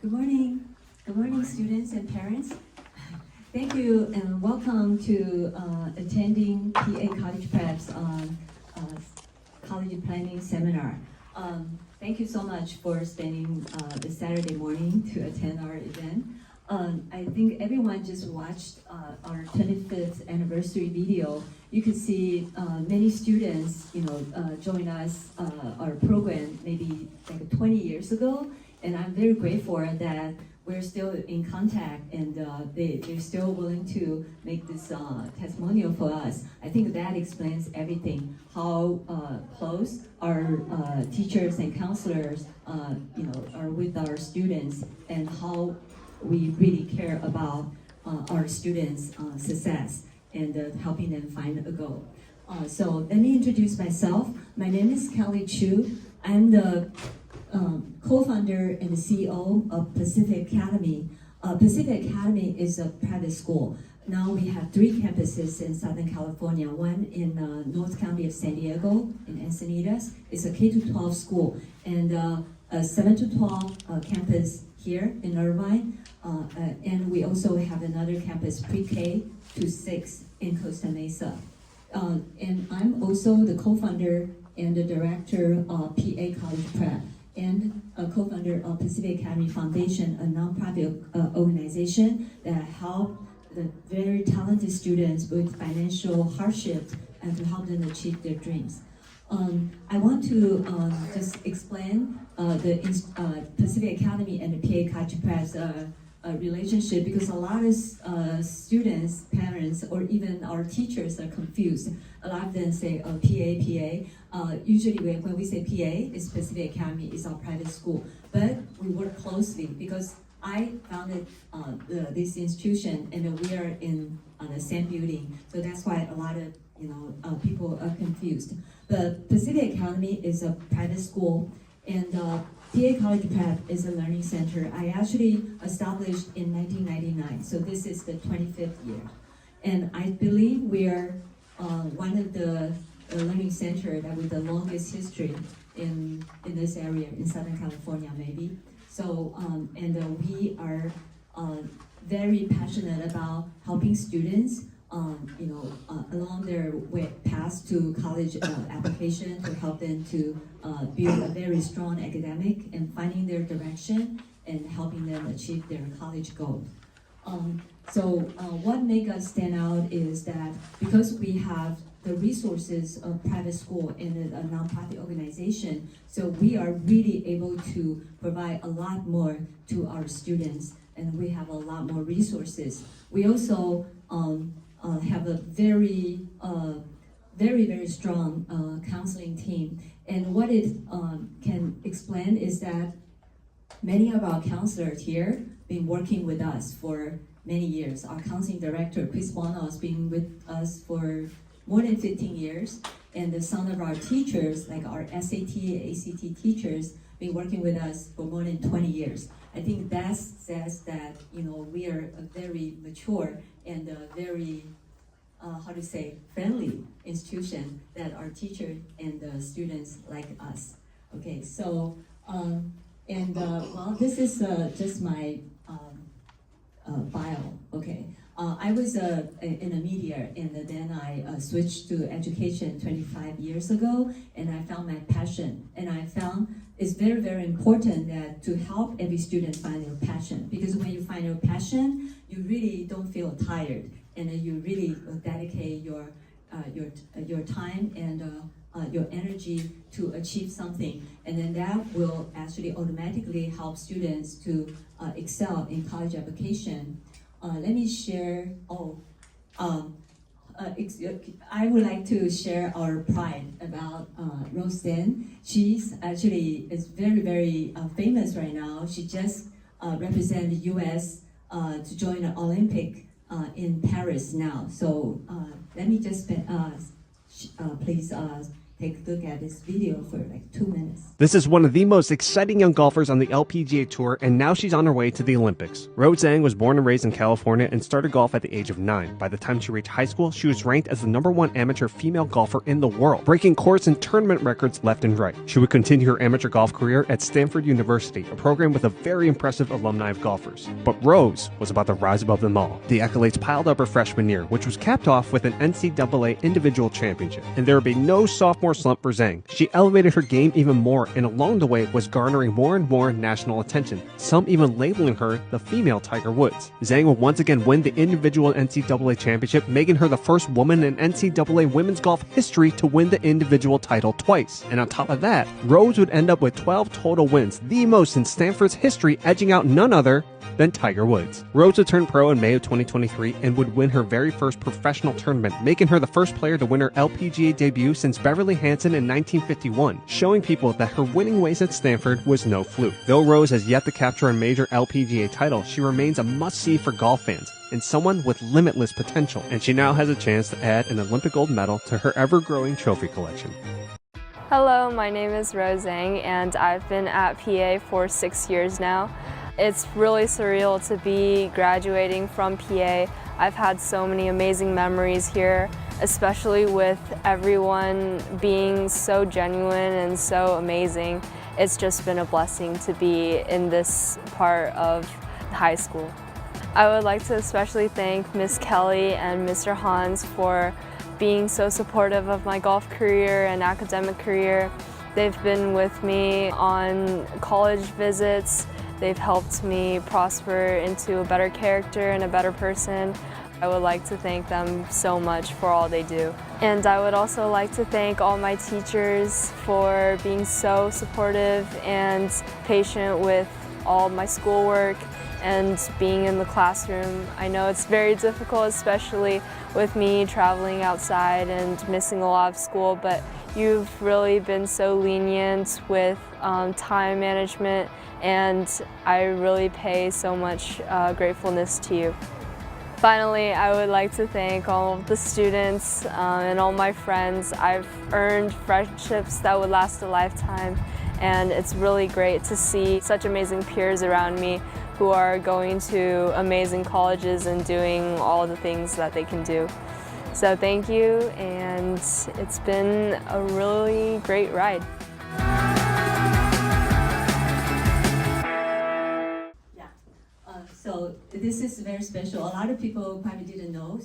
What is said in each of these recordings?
Good morning. Good morning, students and parents. Thank you and welcome to attending PA College Prep's college planning seminar. Thank you so much for spending the Saturday morning to attend our event. I think everyone just watched our 25th anniversary video. You could see many students, join us our program maybe like 20 years ago, and I'm very grateful that we're still in contact and they're still willing to make this testimonial for us. I think that explains everything, how close our teachers and counselors are with our students, and how we really care about our students' success and helping them find a goal. So let me introduce myself. My name is Kelly Chu. I'm the co-founder and the CEO of Pacific Academy. Pacific Academy is a private school. Now we have 3 campuses in Southern California, one in North County of San Diego, in Encinitas. It's a K-12 school, and a 7-12 campus here in Irvine. And we also have another campus, pre-K to 6 in Costa Mesa. And I'm also the co-founder and the director of PA College Prep, and a co-founder of Pacific Academy Foundation, a nonprofit organization that help the very talented students with financial hardship and to help them achieve their dreams. I want to just explain the Pacific Academy and the PA College Prep's relationship, because a lot of students, parents, or even our teachers are confused. A lot of them say, PA. Usually when we say PA, it's Pacific Academy, is our private school. But we work closely because I founded this institution, and we are in the same building. So that's why a lot of people are confused. But Pacific Academy is a private school, and PA College Prep is a learning center. I actually established in 1999, so this is the 25th year. And I believe we are one of the learning center that with the longest history in this area, in Southern California maybe. So, we are very passionate about helping students along their path to college application, to help them to build a very strong academic and finding their direction and helping them achieve their college goals. What makes us stand out is that because we have the resources of private school and a nonprofit organization, so we are really able to provide a lot more to our students, and we have a lot more resources. We also have a very, very strong counseling team. And what it can explain is that many of our counselors here been working with us for many years. Our counseling director, Chris Bono, has been with us for more than 15 years. And some of our teachers, like our SAT and ACT teachers, been working with us for more than 20 years. I think that says that we are a very mature and a very friendly institution that our teachers and the students like us. Okay, so this is just my bio. Okay, I was in a media, and then I switched to education 25 years ago, and I found my passion, and I found it's very, very important that to help every student find their passion, because when you find your passion, you really don't feel tired, and you really dedicate your time and your energy to achieve something, and then that will actually automatically help students to excel in college application. Let me share. I would like to share our pride about Rose Den. She's actually is very, very famous right now. She just represented the U.S. To join the Olympic in Paris now. So let me just please take a look at this video for like 2 minutes. This is one of the most exciting young golfers on the LPGA Tour, and now she's on her way to the Olympics. Rose Zhang was born and raised in California and started golf at the age of 9. By the time she reached high school, she was ranked as the #1 amateur female golfer in the world, breaking course and tournament records left and right. She would continue her amateur golf career at Stanford University, a program with a very impressive alumni of golfers. But Rose was about to rise above them all. The accolades piled up her freshman year, which was capped off with an NCAA individual championship. And there would be no sophomore slump for Zhang. She elevated her game even more, and along the way was garnering more and more national attention, some even labeling her the female Tiger Woods. Zhang will once again win the individual NCAA championship, making her the first woman in NCAA women's golf history to win the individual title twice. And on top of that, Rose would end up with 12 total wins, the most in Stanford's history, edging out none other than Tiger Woods. Rose would turn pro in May of 2023 and would win her very first professional tournament, making her the first player to win her LPGA debut since Beverly Hansen in 1951, showing people that her winning ways at Stanford was no fluke. Though Rose has yet to capture a major LPGA title, she remains a must-see for golf fans and someone with limitless potential, and she now has a chance to add an Olympic gold medal to her ever-growing trophy collection. Hello, my name is Rose Zhang, and I've been at PA for 6 years now. It's really surreal to be graduating from PA. I've had so many amazing memories here, especially with everyone being so genuine and so amazing. It's just been a blessing to be in this part of high school. I would like to especially thank Miss Kelly and Mr. Hans for being so supportive of my golf career and academic career. They've been with me on college visits. They've helped me prosper into a better character and a better person. I would like to thank them so much for all they do. And I would also like to thank all my teachers for being so supportive and patient with all my schoolwork and being in the classroom. I know it's very difficult, especially with me traveling outside and missing a lot of school, but you've really been so lenient with time management, and I really pay so much gratefulness to you. Finally, I would like to thank all of the students and all my friends. I've earned friendships that would last a lifetime, and it's really great to see such amazing peers around me who are going to amazing colleges and doing all the things that they can do. So thank you, and it's been a really great ride. So this is very special. A lot of people probably didn't know.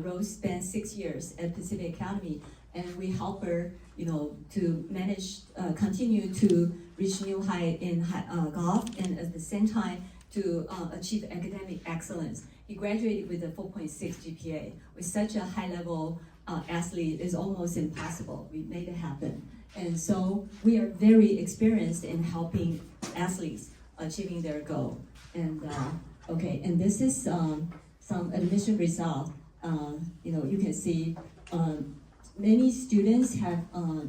Rose spent 6 years at Pacific Academy, and we help her, to manage, continue to reach new height in golf, and at the same time to achieve academic excellence. He graduated with a 4.6 GPA. With such a high-level athlete, it's almost impossible. We made it happen, and so we are very experienced in helping athletes achieving their goal. And okay, and this is some admission result. You can see many students have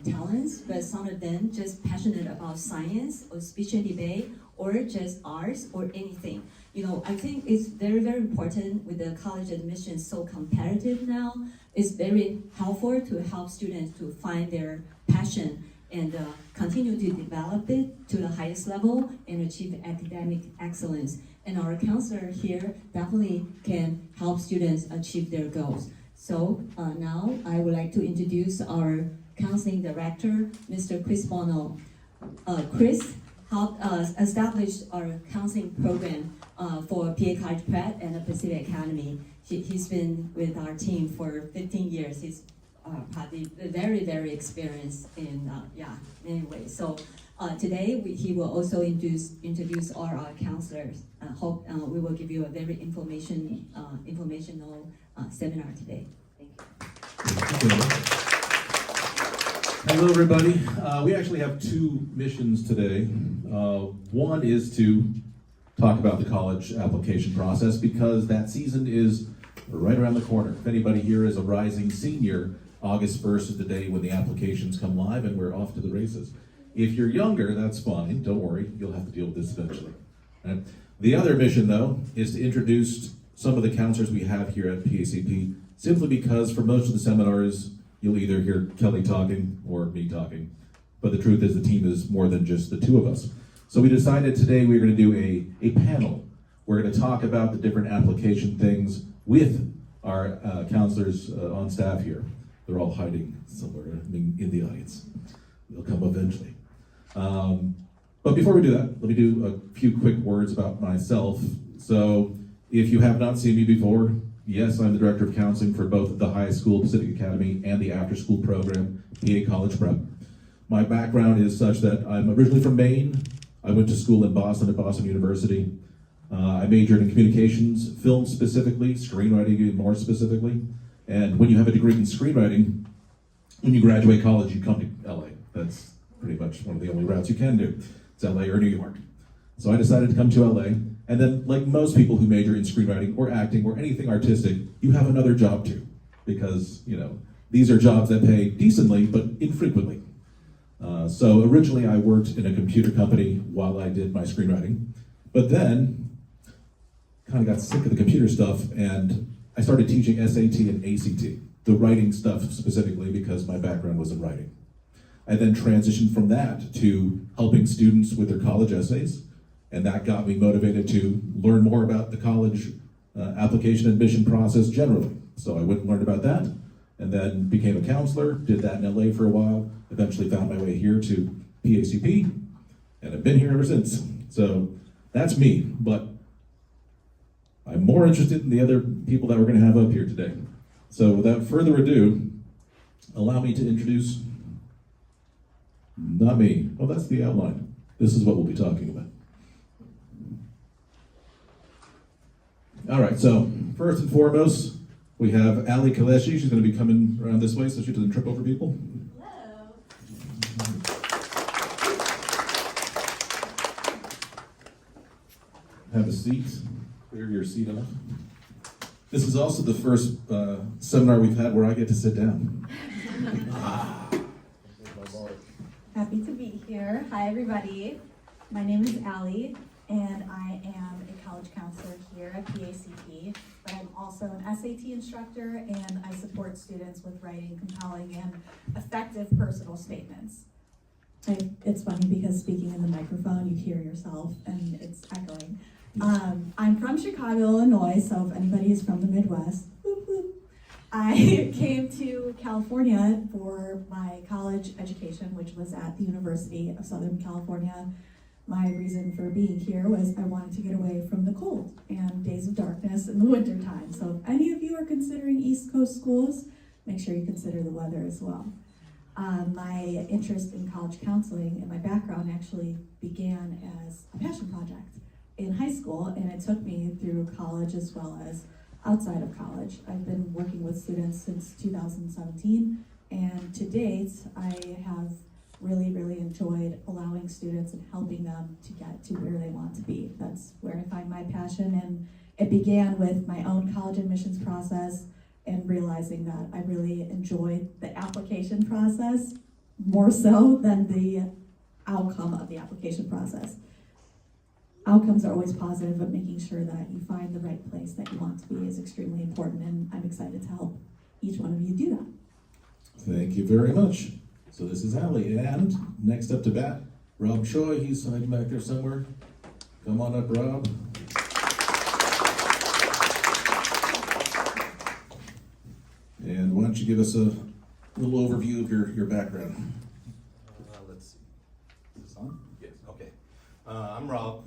talents, but some of them just passionate about science or speech and debate or just arts or anything. I think it's very, very important with the college admission so competitive now. It's very helpful to help students to find their passion and continue to develop it to the highest level and achieve academic excellence. And our counselor here definitely can help students achieve their goals. So now I would like to introduce our counseling director, Mr. Chris Bono. Chris helped us establish our counseling program for PA College Prep and the Pacific Academy. He's been with our team for 15 years. He's probably very, very experienced in many ways. So today he will also introduce all our counselors. Hope we will give you a very informational seminar today. Thank you. Hello, everybody. We actually have two missions today. One is to talk about the college application process because that season is right around the corner. If anybody here is a rising senior, August 1st is the day when the applications come live and we're off to the races. If you're younger, that's fine. Don't worry. You'll have to deal with this eventually. Right? The other mission, though, is to introduce some of the counselors we have here at PACP, simply because for most of the seminars, you'll either hear Kelly talking or me talking. But the truth is the team is more than just the two of us. So we decided today we were going to do a panel. We're going to talk about the different application things with our counselors on staff here. They're all hiding somewhere in the audience. They'll come eventually. But before we do that, let me do a few quick words about myself. So if you have not seen me before, yes, I'm the Director of Counseling for both the high school, Pacific Academy, and the after-school program, PA College Prep. My background is such that I'm originally from Maine. I went to school in Boston at Boston University. I majored in communications, film specifically, screenwriting even more specifically. And when you have a degree in screenwriting, when you graduate college, you come to LA. That's pretty much one of the only routes you can do. It's LA or New York. So I decided to come to LA. And then, like most people who major in screenwriting or acting or anything artistic, you have another job too. Because, these are jobs that pay decently, but infrequently. So originally I worked in a computer company while I did my screenwriting. But then, kind of got sick of the computer stuff, and I started teaching SAT and ACT, the writing stuff specifically because my background was in writing. I then transitioned from that to helping students with their college essays, and that got me motivated to learn more about the college application admission process generally. So I went and learned about that, and then became a counselor, did that in LA for a while, eventually found my way here to PACP, and I've been here ever since. So that's me, but I'm more interested in the other people that we're going to have up here today. So without further ado, allow me to introduce, not me, well that's the outline. This is what we'll be talking about. All right, so first and foremost, we have Ali Kaleshi. She's going to be coming around this way so she doesn't trip over people. Hello. Have a seat. Clear your seat off. This is also the first seminar we've had where I get to sit down. Happy to be here. Hi, everybody. My name is Allie, and I am a college counselor here at PACP, but I'm also an SAT instructor, and I support students with writing compelling and effective personal statements. It's funny because speaking in the microphone, you hear yourself, and it's echoing. I'm from Chicago, Illinois, so if anybody is from the Midwest, whoop, whoop. I came to California for my college education, which was at the University of Southern California. My reason for being here was I wanted to get away from the cold and days of darkness in the winter time. So if any of you are considering East Coast schools, make sure you consider the weather as well. My interest in college counseling and my background actually began as a passion project in high school, and it took me through college as well as outside of college. I've been working with students since 2017, and to date, I have really enjoyed allowing students and helping them to get to where they want to be. That's where I find my passion, and it began with my own college admissions process and realizing that I really enjoyed the application process more so than the outcome of the application process. Outcomes are always positive, but making sure that you find the right place that you want to be is extremely important, and I'm excited to help each one of you do that. Thank you very much. So this is Ali, and next up to bat, Rob Choi. He's hiding back there somewhere. Come on up, Rob. And why don't you give us a little overview of your background? Let's see. Is this on? Yes. Okay. I'm Rob.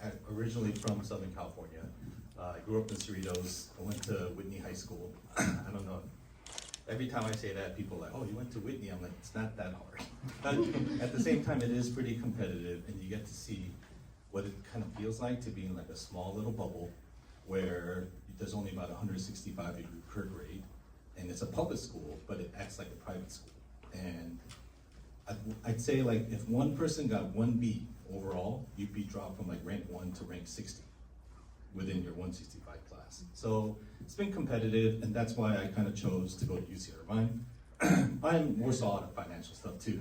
I'm originally from Southern California. I grew up in Cerritos. I went to Whitney High School. I don't know. Every time I say that, people are like, "Oh, you went to Whitney?" I'm like, "It's not that hard." But at the same time, it is pretty competitive, and you get to see what it kind of feels like to be in like a small little bubble where there's only about 165 of you per grade, and it's a public school, but it acts like a private school. And I'd say like if one person got 1 B overall, you'd be dropped from like rank 1 to rank 60 within your 165 class. So it's been competitive, and that's why I kind of chose to go to UC Irvine. I'm more solid at financial stuff too.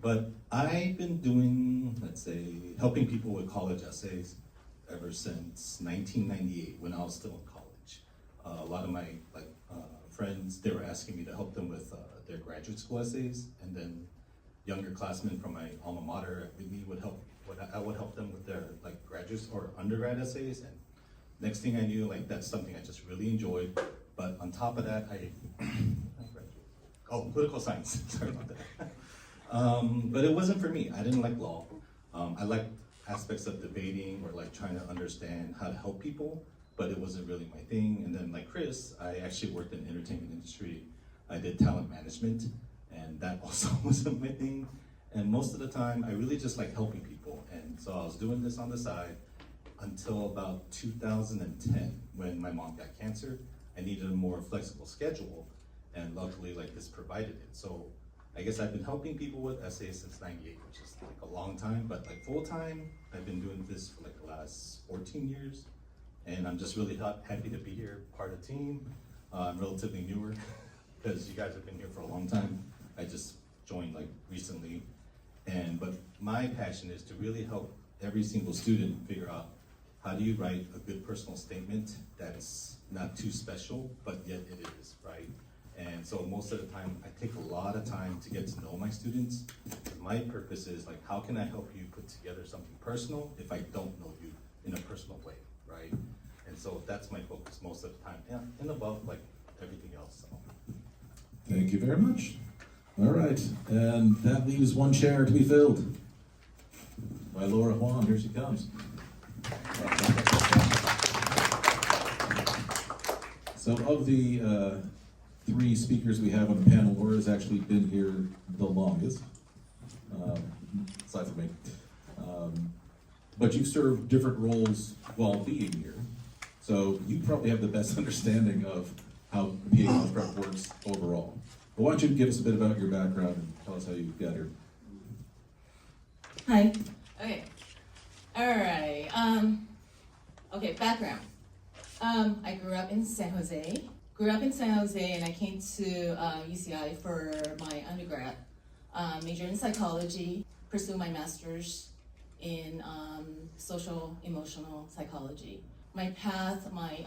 But I've been doing, let's say, helping people with college essays ever since 1998 when I was still in college. A lot of my friends, they were asking me to help them with their graduate school essays, and then younger classmen from my alma mater at Whitney I would help them with their like graduate or undergrad essays. And next thing I knew, like that's something I just really enjoyed. But on top of that, political science. Sorry about that. But it wasn't for me. I didn't like law. I liked aspects of debating or like trying to understand how to help people, but it wasn't really my thing. And then like Chris, I actually worked in the entertainment industry. I did talent management, and that also wasn't my thing. And most of the time, I really just like helping people. And so I was doing this on the side until about 2010, when my mom got cancer. I needed a more flexible schedule, and luckily like this provided it. So I guess I've been helping people with essays since '98, which is like a long time, but like full time, I've been doing this for like the last 14 years. And I'm just really happy to be here, part of the team. I'm relatively newer because you guys have been here for a long time. I just joined like recently. But my passion is to really help every single student figure out how do you write a good personal statement that's not too special, but yet it is, right? And so most of the time, I take a lot of time to get to know my students. My purpose is like, how can I help you put together something personal if I don't know you in a personal way, right? And so that's my focus most of the time, and above like everything else. So. Thank you very much. All right, and that leaves one chair to be filled by Laura Huang. Here she comes. So of the three speakers we have on the panel, Laura's actually been here the longest, aside from me. But you've served different roles while being here. So you probably have the best understanding of how PA College Prep works overall. But why don't you give us a bit about your background and tell us how you got here? Hi. Okay. All right. Okay, background. I grew up in San Jose. And I came to UCI for my undergrad. Major in psychology, pursue my master's in social emotional psychology. My path, my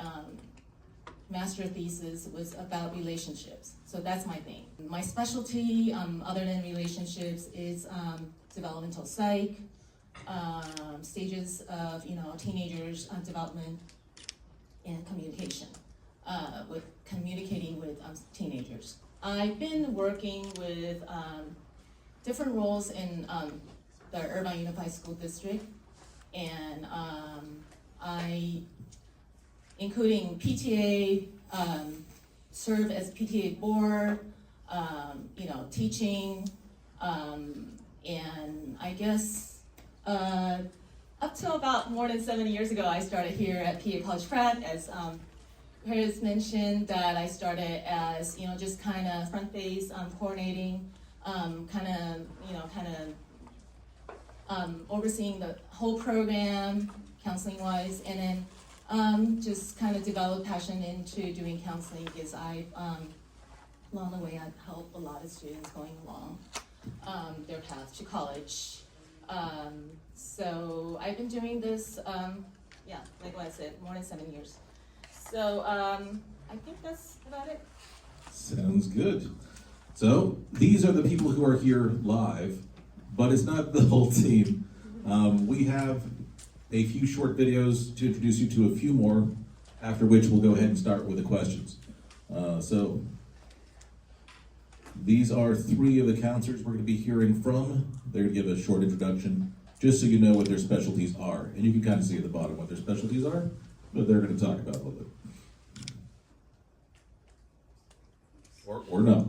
master thesis was about relationships. So that's my thing. My specialty, other than relationships, is developmental psych, stages of teenagers' development and communication, with communicating with teenagers. I've been working with different roles in the Irvine Unified School District, and including PTA, serve as PTA board, teaching, and I guess up to about more than 7 years ago, I started here at PA College Prep. As Paris mentioned, that I started as just kind of front face, coordinating, overseeing the whole program, counseling wise, and then just kind of developed passion into doing counseling because along the way I've helped a lot of students going along their path to college. So I've been doing this, like what I said, more than 7 years. So I think that's about it. Sounds good. So these are the people who are here live, but it's not the whole team. We have a few short videos to introduce you to a few more, after which we'll go ahead and start with the questions. So these are three of the counselors we're going to be hearing from. They're going to give a short introduction, just so you know what their specialties are. And you can kind of see at the bottom what their specialties are, but they're going to talk about a little bit. Or no.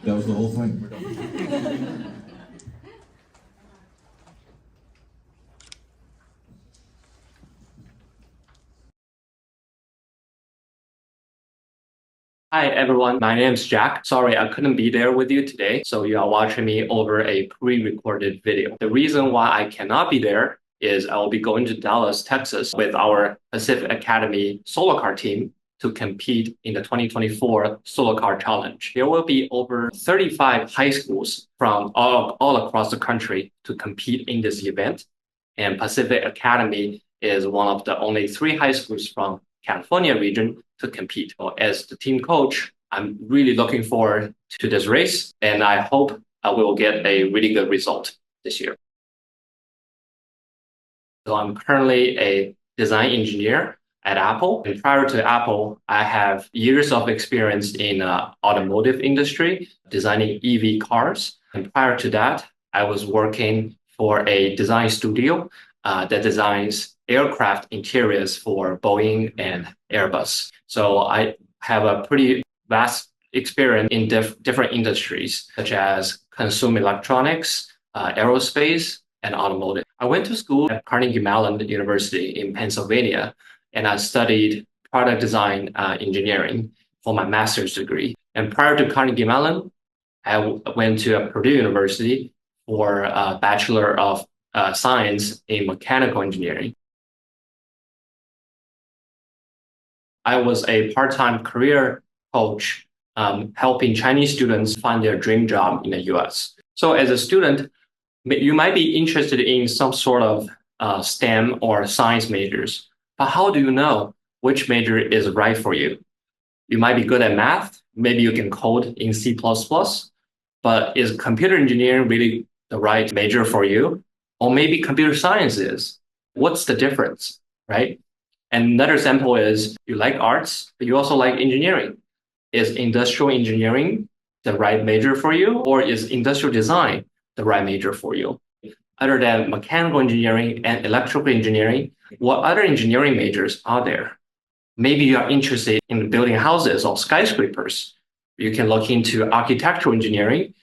That was the whole thing. We're done. Hi everyone, my name is Jack. Sorry I couldn't be there with you today, so you are watching me over a pre-recorded video. The reason why I cannot be there is I will be going to Dallas, Texas with our Pacific Academy Solo Car team to compete in the 2024 Solo Car Challenge. There will be over 35 high schools from all across the country to compete in this event, and Pacific Academy is one of the only 3 high schools from California region to compete. As the team coach, I'm really looking forward to this race, and I hope I will get a really good result this year. So I'm currently a design engineer at Apple. And prior to Apple, I have years of experience in automotive industry, designing EV cars. And prior to that, I was working for a design studio that designs aircraft interiors for Boeing and Airbus. So I have a pretty vast experience in different industries, such as consumer electronics, aerospace, and automotive. I went to school at Carnegie Mellon University in Pennsylvania, and I studied product design engineering for my master's degree. And prior to Carnegie Mellon, I went to Purdue University for a Bachelor of Science in Mechanical Engineering. I was a part-time career coach helping Chinese students find their dream job in the US. So as a student, you might be interested in some sort of STEM or science majors, but how do you know which major is right for you? You might be good at math, maybe you can code in C++, but is computer engineering really the right major for you? Or maybe computer science is. What's the difference, right? And another example is you like arts, but you also like engineering. Is industrial engineering the right major for you, or is industrial design the right major for you? Other than mechanical engineering and electrical engineering, what other engineering majors are there? Maybe you are interested in building houses or skyscrapers. You can look into architectural engineering,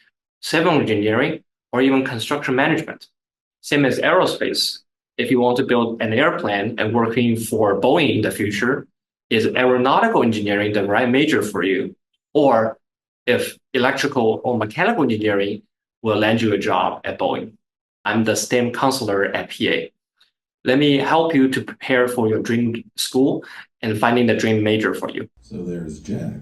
civil engineering, or even construction management. Same as aerospace. If you want to build an airplane and working for Boeing in the future, is aeronautical engineering the right major for you? Or if electrical or mechanical engineering will land you a job at Boeing. I'm the STEM counselor at PA. Let me help you to prepare for your dream school and finding the dream major for you. So there's Jack.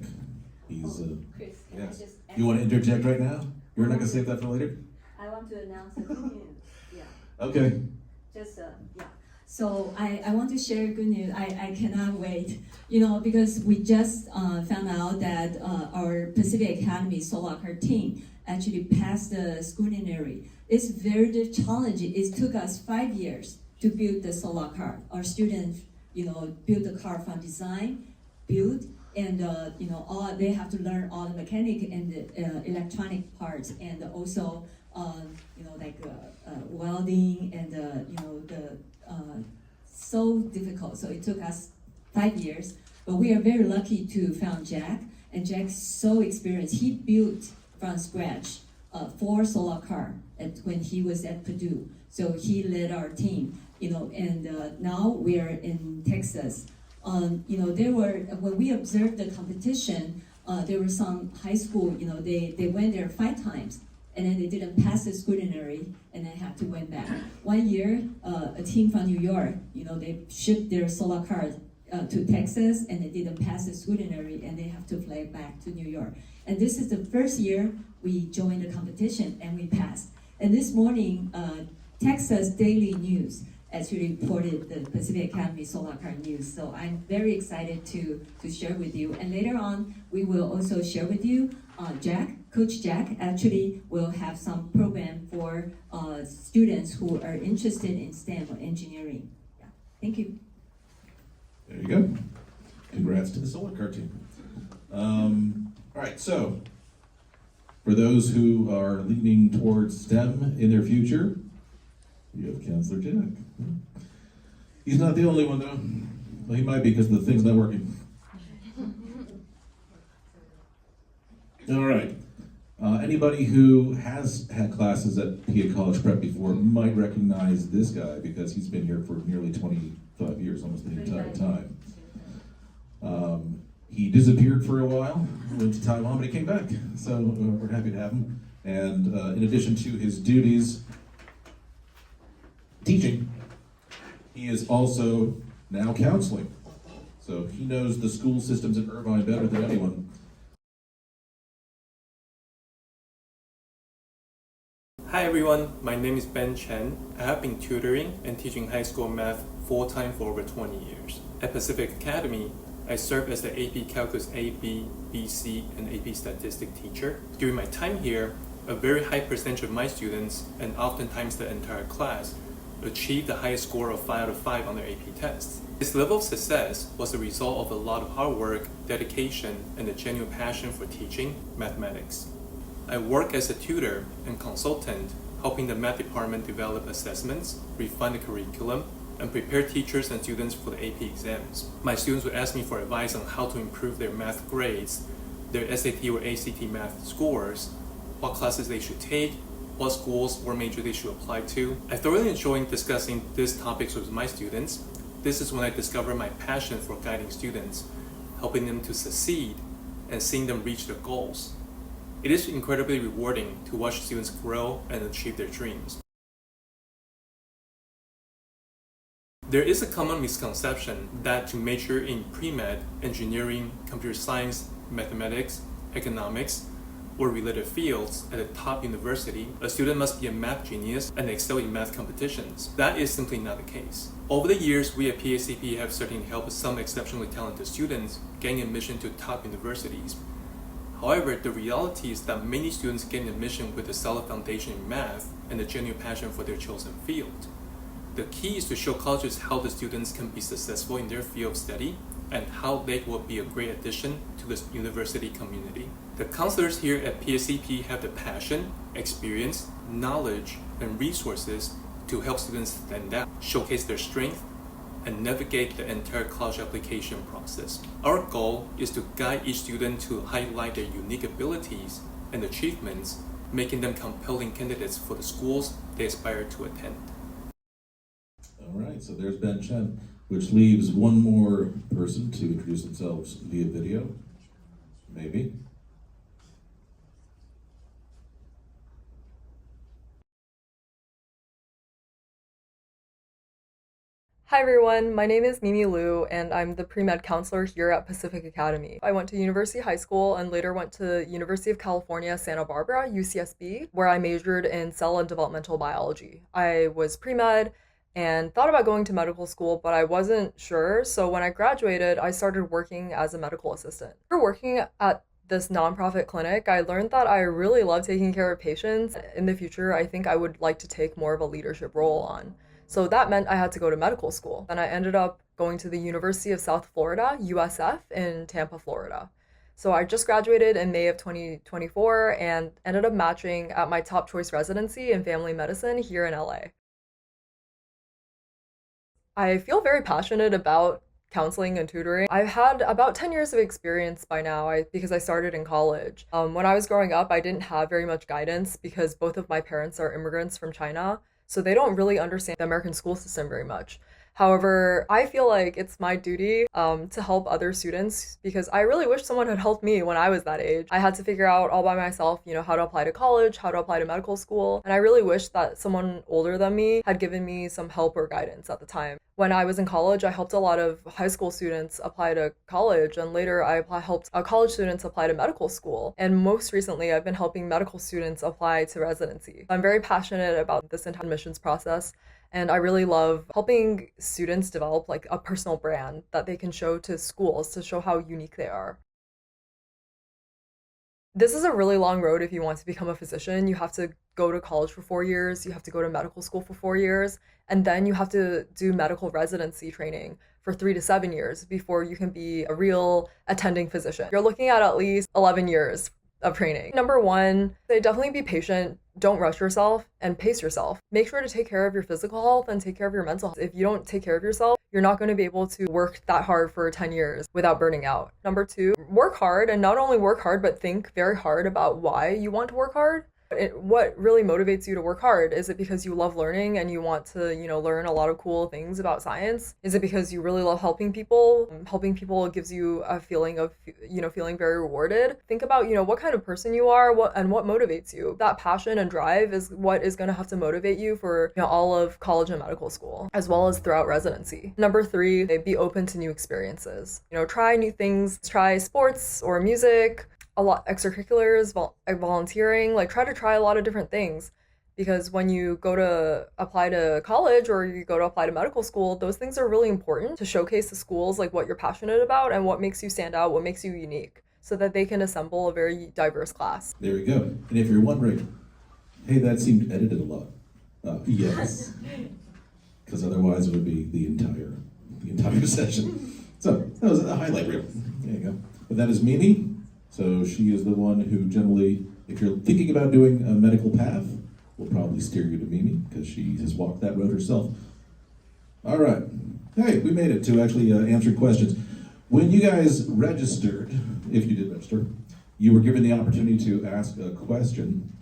He's Chris, yes. You want to interject right now? You're not going to save that for later? I want to announce a good news. Yeah. Okay. Just yeah. So I want to share good news. I cannot wait. Because we just found out that our Pacific Academy Solar Car team actually passed the scrutiny. It's very challenging. It took us 5 years to build the solar car. Our students, build the car from design, build, and all they have to learn all the mechanic and the electronic parts, and also welding and so difficult. So it took us 5 years, but we are very lucky to found Jack, and Jack's so experienced. He built from scratch 4 solar car when he was at Purdue. So he led our team, and now we are in Texas. There were, when we observed the competition, there were some high school, they went there 5 times, and then they didn't pass the scrutiny, and then had to went back. 1 year, a team from New York, they shipped their solar car to Texas, and they didn't pass the scrutiny, and they have to fly back to New York. And this is the first year we joined the competition, and we passed. And this morning, Texas Daily News actually reported the Pacific Academy Solar Car news. So I'm very excited to share with you. And later on, we will also share with you, Coach Jack actually will have some program for students who are interested in STEM or engineering. Yeah. Thank you. There you go. Congrats to the solar car team. All right, so for those who are leaning towards STEM in their future, you have Counselor Jack. He's not the only one, though. Well, he might be because the thing's not working. All right. Anybody who has had classes at PA College Prep before might recognize this guy because he's been here for nearly 25 years, almost the entire time. He disappeared for a while, went to Taiwan, but he came back. So we're happy to have him. And in addition to his duties teaching, he is also now counseling. So he knows the school systems in Irvine better than anyone. Hi everyone, my name is Ben Chen. I have been tutoring and teaching high school math full-time for over 20 years. At Pacific Academy, I served as the AP Calculus A, B, BC, and AP Statistics teacher. During my time here, a very high percentage of my students, and oftentimes the entire class, achieved the highest score of 5 out of 5 on their AP tests. This level of success was the result of a lot of hard work, dedication, and a genuine passion for teaching mathematics. I work as a tutor and consultant, helping the math department develop assessments, refine the curriculum, and prepare teachers and students for the AP exams. My students would ask me for advice on how to improve their math grades, their SAT or ACT math scores, what classes they should take, what schools or major they should apply to. I thoroughly enjoy discussing these topics with my students. This is when I discover my passion for guiding students, helping them to succeed, and seeing them reach their goals. It is incredibly rewarding to watch students grow and achieve their dreams. There is a common misconception that to major in pre-med, engineering, computer science, mathematics, economics, or related fields at a top university, a student must be a math genius and excel in math competitions. That is simply not the case. Over the years, we at PACP have certainly helped some exceptionally talented students gain admission to top universities. However, the reality is that many students gain admission with a solid foundation in math and a genuine passion for their chosen field. The key is to show colleges how the students can be successful in their field of study and how they will be a great addition to the university community. The counselors here at PACP have the passion, experience, knowledge, and resources to help students stand out, showcase their strength, and navigate the entire college application process. Our goal is to guide each student to highlight their unique abilities and achievements, making them compelling candidates for the schools they aspire to attend. All right, so there's Ben Chen, which leaves one more person to introduce themselves via video, maybe. Hi everyone, my name is Mimi Liu and I'm the pre-med counselor here at Pacific Academy. I went to University High School and later went to University of California, Santa Barbara, UCSB, where I majored in cell and developmental biology. I was pre-med and thought about going to medical school, but I wasn't sure. So when I graduated, I started working as a medical assistant. For working at this nonprofit clinic, I learned that I really love taking care of patients. In the future, I think I would like to take more of a leadership role on. So that meant I had to go to medical school. And I ended up going to the University of South Florida, USF, in Tampa, Florida. So I just graduated in May of 2024 and ended up matching at my top choice residency in family medicine here in LA. I feel very passionate about counseling and tutoring. I've had about 10 years of experience by now because I started in college. When I was growing up, I didn't have very much guidance because both of my parents are immigrants from China. So they don't really understand the American school system very much. However, I feel like it's my duty to help other students because I really wish someone had helped me when I was that age. I had to figure out all by myself, how to apply to college, how to apply to medical school. And I really wish that someone older than me had given me some help or guidance at the time. When I was in college, I helped a lot of high school students apply to college, and later I helped college students apply to medical school. And most recently, I've been helping medical students apply to residency. I'm very passionate about this entire admissions process, and I really love helping students develop like a personal brand that they can show to schools to show how unique they are. This is a really long road if you want to become a physician. You have to go to college for 4 years, you have to go to medical school for 4 years, and then you have to do medical residency training for 3 to 7 years before you can be a real attending physician. You're looking at least 11 years of training. Number one, say definitely be patient. Don't rush yourself and pace yourself. Make sure to take care of your physical health and take care of your mental health. If you don't take care of yourself, you're not going to be able to work that hard for 10 years without burning out. Number two, work hard, and not only work hard, but think very hard about why you want to work hard. What really motivates you to work hard? Is it because you love learning and you want to, learn a lot of cool things about science? Is it because you really love helping people? Helping people gives you a feeling of, feeling very rewarded. Think about, what kind of person you are, what motivates you. That passion and drive is what is going to have to motivate you for, all of college and medical school, as well as throughout residency. Number three, be open to new experiences. Try new things, try sports or music, a lot extracurriculars, volunteering, try a lot of different things, Because when you go to apply to college or you go to apply to medical school, those things are really important to showcase the schools, like what you're passionate about and what makes you stand out, what makes you unique, so that they can assemble a very diverse class. There you go. And if you're wondering, hey, that seemed edited a lot. Yes. Because otherwise it would be the entire session. So that was a highlight reel. There you go. But that is Mimi. So she is the one who generally, if you're thinking about doing a medical path, will probably steer you to Mimi because she has walked that road herself. All right. Hey, we made it to actually answering questions. When you guys registered, if you did register, you were given the opportunity to ask a question.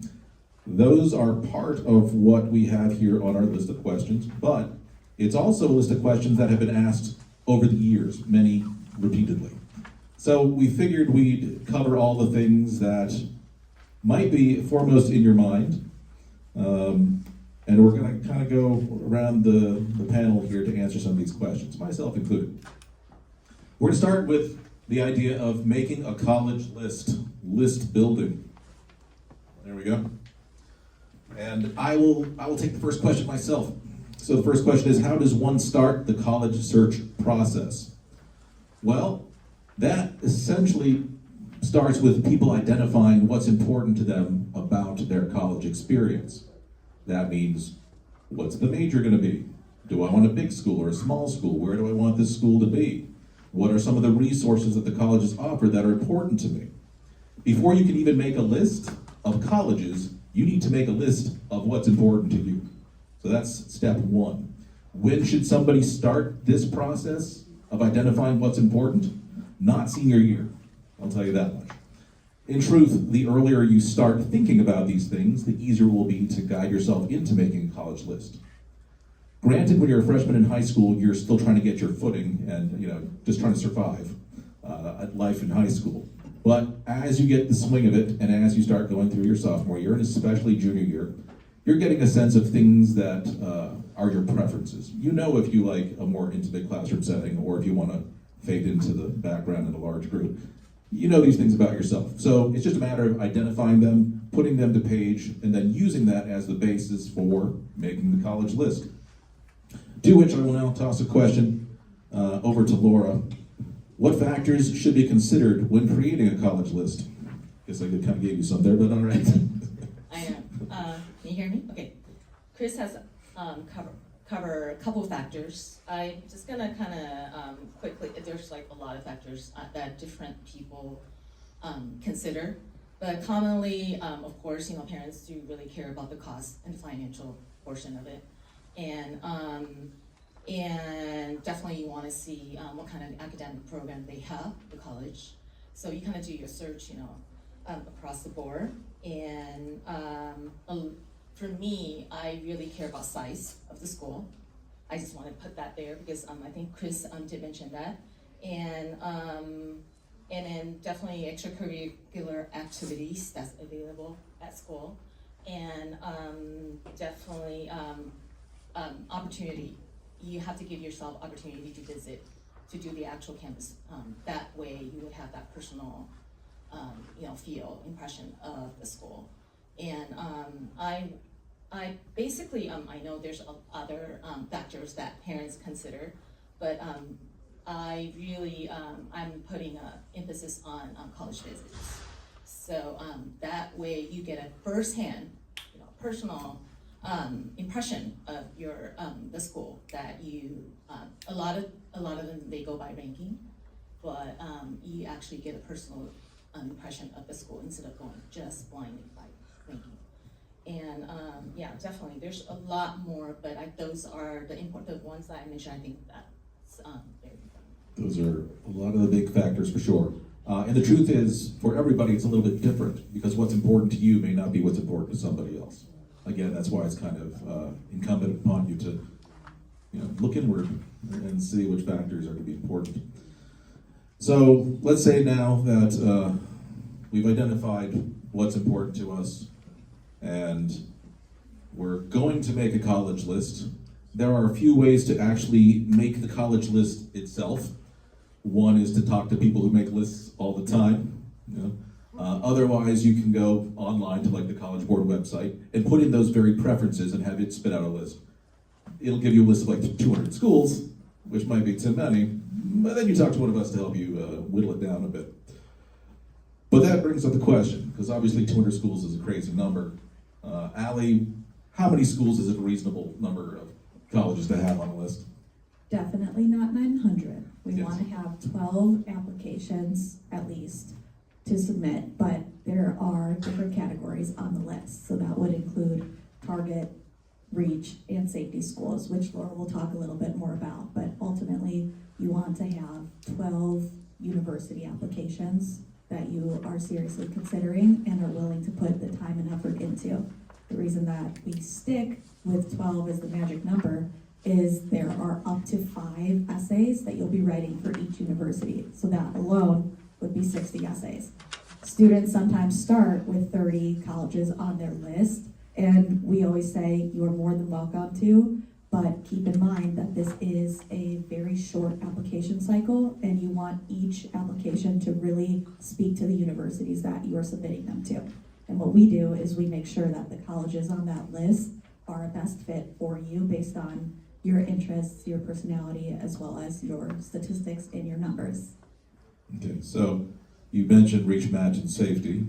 Those are part of what we have here on our list of questions, but it's also a list of questions that have been asked over the years, many repeatedly. So we figured we'd cover all the things that might be foremost in your mind. And we're going to kind of go around the panel here to answer some of these questions, myself included. We're going to start with the idea of making a college list building. There we go. And I will take the first question myself. So the first question is, how does one start the college search process? Well, that essentially starts with people identifying what's important to them about their college experience. That means, what's the major going to be? Do I want a big school or a small school? Where do I want this school to be? What are some of the resources that the colleges offer that are important to me? Before you can even make a list of colleges, you need to make a list of what's important to you. So that's step one. When should somebody start this process of identifying what's important? Not senior year, I'll tell you that much. In truth, the earlier you start thinking about these things, the easier it will be to guide yourself into making a college list. Granted, when you're a freshman in high school, you're still trying to get your footing and just trying to survive life in high school. But as you get the swing of it, and as you start going through your sophomore year, and especially junior year, you're getting a sense of things that are your preferences. You know if you like a more intimate classroom setting, or if you want to fade into the background in a large group. You know these things about yourself. So it's just a matter of identifying them, putting them to page, and then using that as the basis for making the college list. To which I will now toss a question over to Laura. What factors should be considered when creating a college list? Guess I kind of gave you some there, but all right. I know. Can you hear me? Okay. Chris has cover a couple of factors. I'm just gonna kind of quickly. There's like a lot of factors that different people consider, but commonly, of course, parents do really care about the cost and the financial portion of it, and definitely you want to see what kind of academic program they have at the college. So you kind of do your search, across the board. And for me, I really care about size of the school. I just want to put that there because I think Chris did mention that. And then definitely extracurricular activities that's available at school. And definitely opportunity. You have to give yourself opportunity to visit, to do the actual campus. That way you would have that personal impression of the school. And I basically, I know there's other factors that parents consider, but I really, I'm putting emphasis on college visits. So that way you get a firsthand, personal impression of your the school that you. A lot of them they go by ranking, but you actually get a personal impression of the school instead of going just blindly by ranking. And yeah, definitely, there's a lot more, but those are the important ones that I mentioned. I think that's very important. Those are a lot of the big factors for sure. And the truth is, for everybody, it's a little bit different because what's important to you may not be what's important to somebody else. Again, that's why it's kind of incumbent upon you to look inward and see which factors are going to be important. So let's say now that we've identified what's important to us and we're going to make a college list. There are a few ways to actually make the college list itself. One is to talk to people who make lists all the time. Otherwise, you can go online to like the College Board website and put in those very preferences and have it spit out a list. It'll give you a list of like 200 schools, which might be too many, but then you talk to one of us to help you whittle it down a bit. But that brings up the question, because obviously 200 schools is a crazy number. Allie, how many schools is a reasonable number of colleges to have on the list? Definitely not 900. We Yes. want to have 12 applications at least to submit, but there are different categories on the list. So that would include target, reach, and safety schools, which Laura will talk a little bit more about. But ultimately, you want to have 12 university applications that you are seriously considering and are willing to put the time and effort into. The reason that we stick with 12 as the magic number is there are up to 5 essays that you'll be writing for each university. So that alone would be 60 essays. Students sometimes start with 30 colleges on their list, and we always say you are more than welcome to, but keep in mind that this is a very short application cycle, and you want each application to really speak to the universities that you are submitting them to. And what we do is we make sure that the colleges on that list are a best fit for you based on your interests, your personality, as well as your statistics and your numbers. Okay, so you mentioned reach, match, and safety.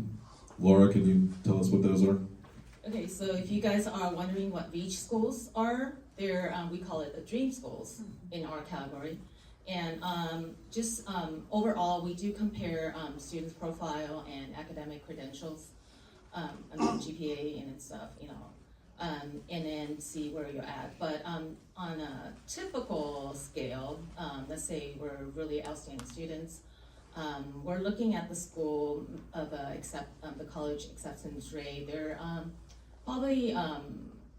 Laura, can you tell us what those are? Okay, so if you guys are wondering what reach schools are, they're we call it the dream schools in our category. And overall, we do compare students' profile and academic credentials, and then GPA and stuff, and then see where you're at. But on a typical scale, let's say we're really outstanding students, we're looking at the school of the college acceptance rate. They're probably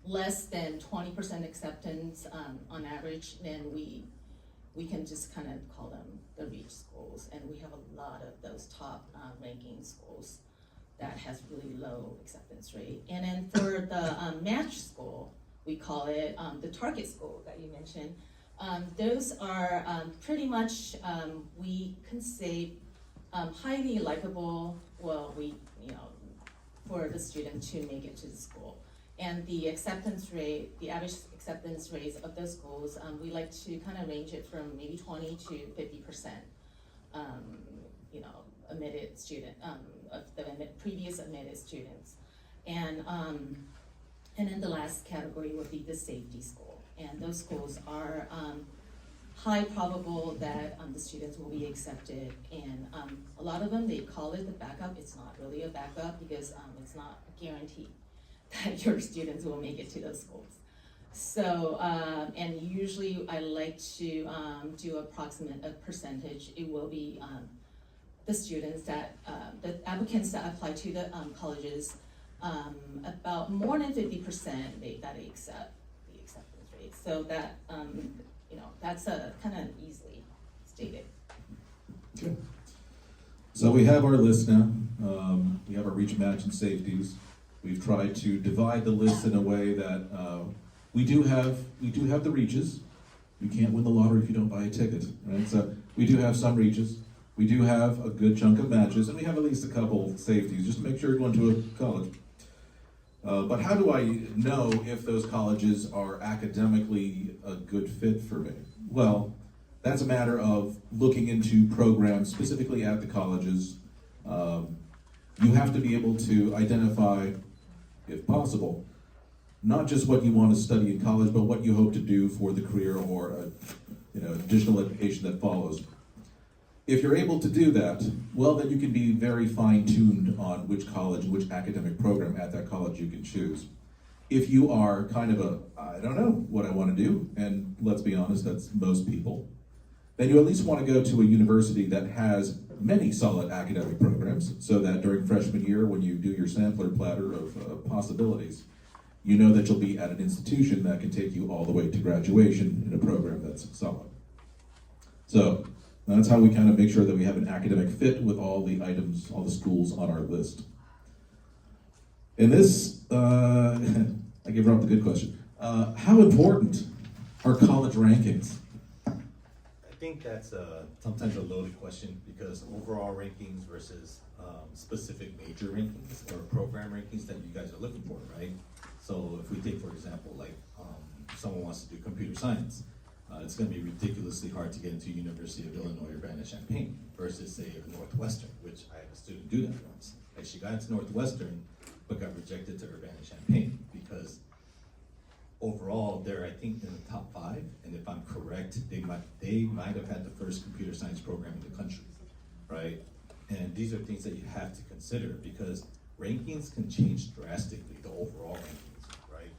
less than 20% acceptance on average. Then we can just kind of call them the reach schools, and we have a lot of those top ranking schools that has really low acceptance rate. And then for the match school, we call it the target school that you mentioned. Those are pretty much, we can say, highly likable, for the student to make it to the school. And the acceptance rate, the average acceptance rates of those schools, we like to kind of range it from maybe 20 to 50%, admitted student, of the previous admitted students. And then the last category would be the safety school. And those schools are high probable that the students will be accepted. And a lot of them, they call it the backup. It's not really a backup because it's not a guarantee that your students will make it to those schools. So, and usually I like to do approximate a percentage. It will be the students that, the applicants that apply to the colleges, about more than 50% that they accept the acceptance rate. So that, that's a kind of easily stated. Okay. So we have our list now. We have our reach, match, and safeties. We've tried to divide the list in a way that we do have the reaches. You can't win the lottery if you don't buy a ticket, right? So we do have some reaches. We do have a good chunk of matches, and we have at least a couple safeties just to make sure you're going to a college. But how do I know if those colleges are academically a good fit for me? Well, that's a matter of looking into programs specifically at the colleges. You have to be able to identify, if possible, not just what you want to study in college, but what you hope to do for the career or additional education that follows. If you're able to do that, well, then you can be very fine-tuned on which college, which academic program at that college you can choose. If you are kind of I don't know what I want to do, and let's be honest, that's most people, then you at least want to go to a university that has many solid academic programs, so that during freshman year, when you do your sampler platter of possibilities, you know that you'll be at an institution that can take you all the way to graduation in a program that's solid. So that's how we kind of make sure that we have an academic fit with all the items, all the schools on our list. In this, I gave Rob the good question. How important are college rankings? think that's sometimes a loaded question because overall rankings versus specific major rankings or program rankings that you guys are looking for, right? So if we take, for example, like someone wants to do computer science, it's going to be ridiculously hard to get into University of Illinois Urbana-Champaign versus, say, a Northwestern, which I had a student do that once. Like she got into Northwestern, but got rejected to Urbana-Champaign because overall they're, I think, in the top 5, and if I'm correct, they might have had the first computer science program in the country, right? And these are things that you have to consider because rankings can change drastically, the overall rankings, right?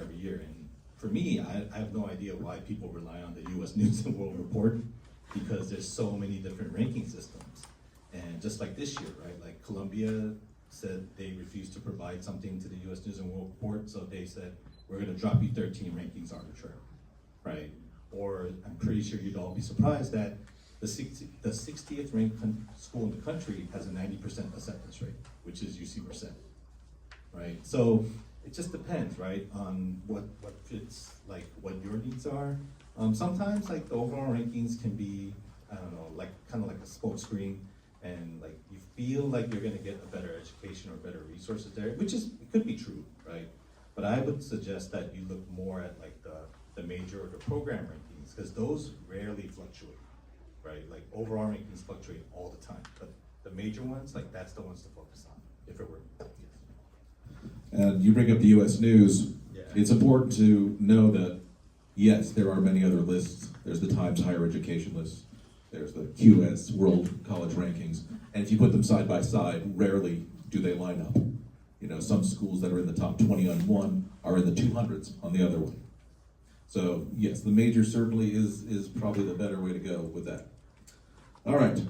Every year. And for me, I have no idea why people rely on the US News and World Report because there's so many different ranking systems. And just like this year, right? Like Columbia said they refused to provide something to the US News and World Report, so they said, we're gonna drop you 13 rankings arbitrarily, right? Or I'm pretty sure you'd all be surprised that the 60th ranked school in the country has a 90% acceptance rate, which is UC Merced, right? So it just depends, right, on what fits, like what your needs are. Sometimes like the overall rankings can be, I don't know, like kind of like a smokescreen, and like you feel like you're gonna get a better education or better resources there, which is, it could be true, right? But I would suggest that you look more at like the major or the program rankings, because those rarely fluctuate, right? Like overall rankings fluctuate all the time, but the major ones, like that's the ones to focus on, if it were. And you bring up the US News. Yeah. It's important to know that, yes, there are many other lists. There's the Times Higher Education list. There's the QS World College Rankings. And if you put them side by side, rarely do they line up. You know, some schools that are in the top 20 on one are in the 200s on the other one. So yes, the major certainly is probably the better way to go with that. All right.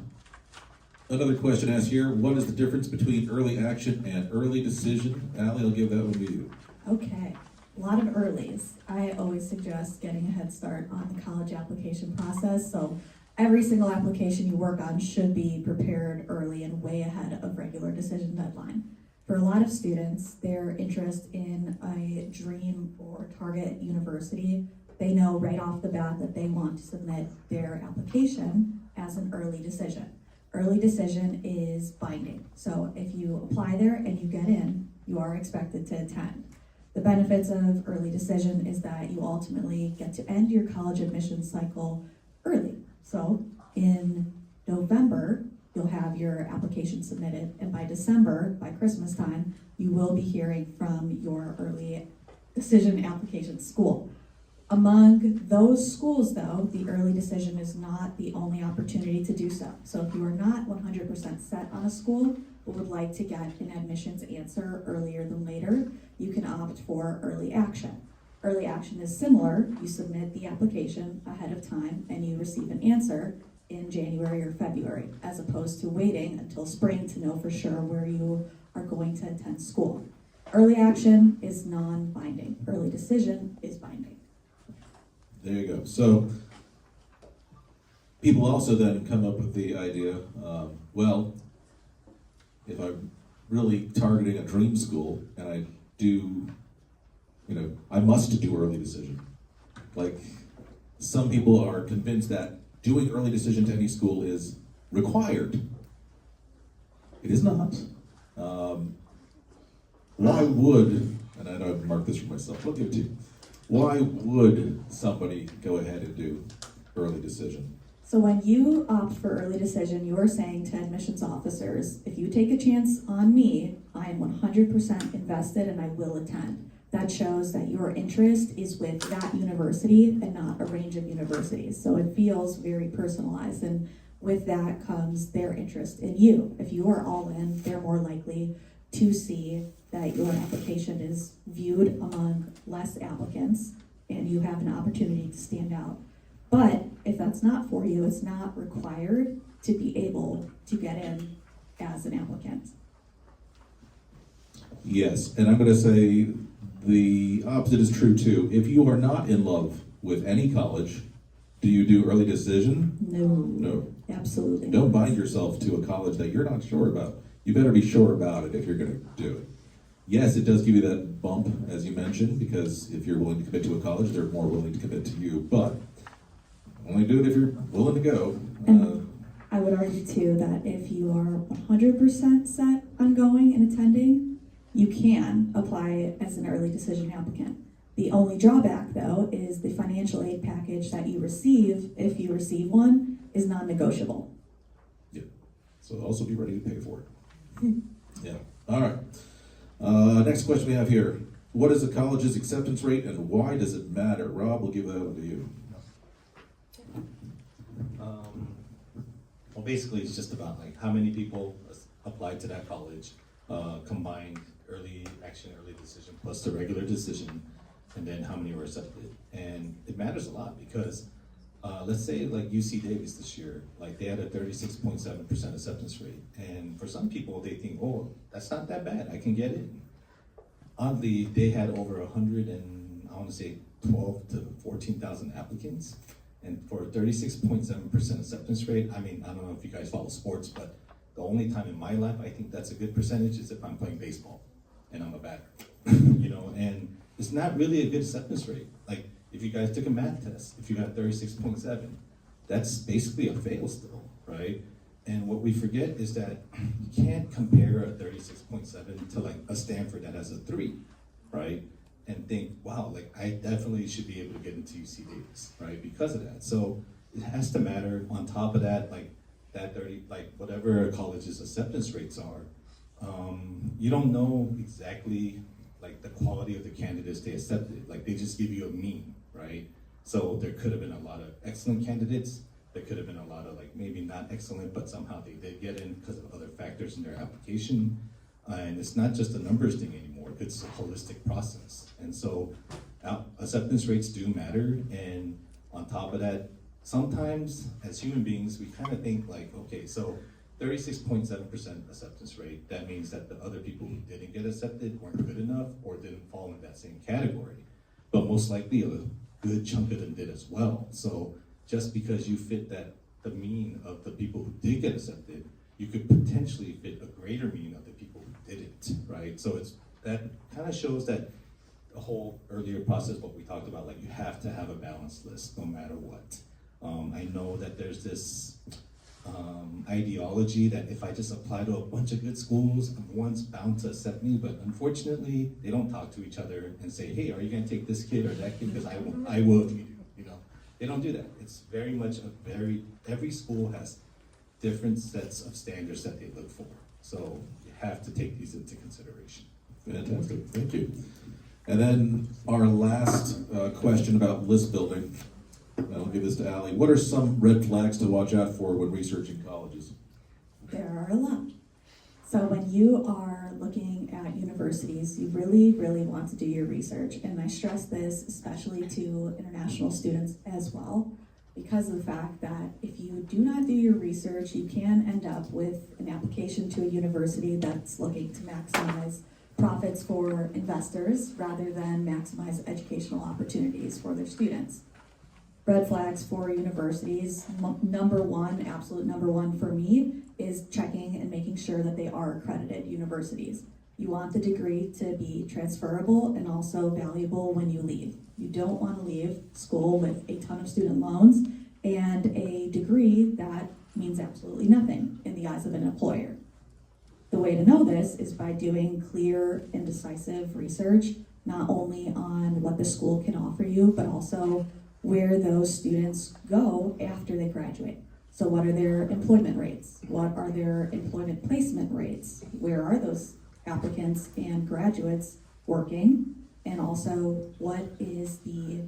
Another question asked here, what is the difference between early action and early decision? Allie, I'll give that one to you. Okay, a lot of earlies. I always suggest getting a head start on the college application process. So every single application you work on should be prepared early and way ahead of regular decision deadline. For a lot of students, their interest in a dream or target university, they know right off the bat that they want to submit their application as an early decision. Early decision is binding. So if you apply there and you get in, you are expected to attend. The benefits of early decision is that you ultimately get to end your college admissions cycle early. So in November, you'll have your application submitted, and by December, by Christmas time, you will be hearing from your early decision application school. Among those schools, though, the early decision is not the only opportunity to do so. So if you are not 100% set on a school, but would like to get an admissions answer earlier than later, you can opt for early action. Early action is similar. You submit the application ahead of time and you receive an answer in January or February, as opposed to waiting until spring to know for sure where you are going to attend school. Early action is non-binding. Early decision is binding. There you go. So people also then come up with the idea, well, if I'm really targeting a dream school and I do, I must do early decision. Like some people are convinced that doing early decision to any school is required. It is not. Why would, and I know I've marked this for myself, I'll give it to you. Why would somebody go ahead and do early decision? So when you opt for early decision, you are saying to admissions officers, if you take a chance on me, I am 100% invested and I will attend. That shows that your interest is with that university and not a range of universities. So it feels very personalized, and with that comes their interest in you. If you are all in, they're more likely to see that your application is viewed among less applicants and you have an opportunity to stand out. But if that's not for you, it's not required to be able to get in as an applicant. Yes, and I'm going to say the opposite is true too. If you are not in love with any college, do you do early decision? No. Absolutely. Don't bind yourself to a college that you're not sure about. You better be sure about it if you're going to do it. Yes, it does give you that bump, as you mentioned, because if you're willing to commit to a college, they're more willing to commit to you. But Only do it if you're willing to go. And I would argue too that if you are 100% set on going and attending, you can apply as an early decision applicant. The only drawback though is the financial aid package that you receive, if you receive one, is non-negotiable. Yeah. So also be ready to pay for it. Yeah. All right. Next question we have here. What is the college's acceptance rate and why does it matter? Rob, we'll give that one to you. Well, basically, it's just about like how many people applied to that college, combined early action, early decision, plus the regular decision, and then how many were accepted. And it matters a lot because let's say like UC Davis this year, like they had a 36.7% acceptance rate. And for some people, they think, oh, that's not that bad, I can get in. Oddly, they had over 12 to 14,000 applicants. And for a 36.7% acceptance rate, I mean, I don't know if you guys follow sports, but the only time in my life I think that's a good percentage is if I'm playing baseball and I'm a batter, you know, and it's not really a good acceptance rate. Like if you guys took a math test, if you got 36.7, that's basically a fail still, right? And what we forget is that you can't compare a 36.7 to like a Stanford that has a 3, right? And think, wow, like I definitely should be able to get into UC Davis, right? Because of that. So it has to matter. On top of that, like that 30, like whatever a college's acceptance rates are, you don't know exactly like the quality of the candidates they accepted. Like they just give you a mean, right? So there could have been a lot of excellent candidates. There could have been a lot of like maybe not excellent, but somehow they did get in because of other factors in their application. And it's not just a numbers thing anymore, it's a holistic process. And so acceptance rates do matter. And on top of that, sometimes as human beings, we kind of think like, okay, so 36.7% acceptance rate, that means that the other people who didn't get accepted weren't good enough or didn't fall in that same category. But most likely a good chunk of them did as well. So just because you fit that the mean of the people who did get accepted, you could potentially fit a greater mean of the people who didn't, right? So it's that kind of shows that the whole earlier process, what we talked about, like you have to have a balanced list no matter what. I know that there's this ideology that if I just apply to a bunch of good schools, one's bound to accept me, but unfortunately, they don't talk to each other and say, hey, are you gonna take this kid or that kid? Because I will if you do, you know? They don't do that. It's very much every school has different sets of standards that they look for. So you have to take these into consideration. Fantastic, thank you. And then our last question about list building. I'll give this to Allie. What are some red flags to watch out for when researching colleges? There are a lot. So when you are looking at universities, you really, really want to do your research. And I stress this especially to international students as well, because of the fact that if you do not do your research, you can end up with an application to a university that's looking to maximize profits for investors rather than maximize educational opportunities for their students. Red flags for universities, number one, absolute number one for me, is checking and making sure that they are accredited universities. You want the degree to be transferable and also valuable when you leave. You don't want to leave school with a ton of student loans and a degree that means absolutely nothing in the eyes of an employer. The way to know this is by doing clear and decisive research, not only on what the school can offer you, but also where those students go after they graduate. So what are their employment rates? What are their employment placement rates? Where are those applicants and graduates working? And also, what is the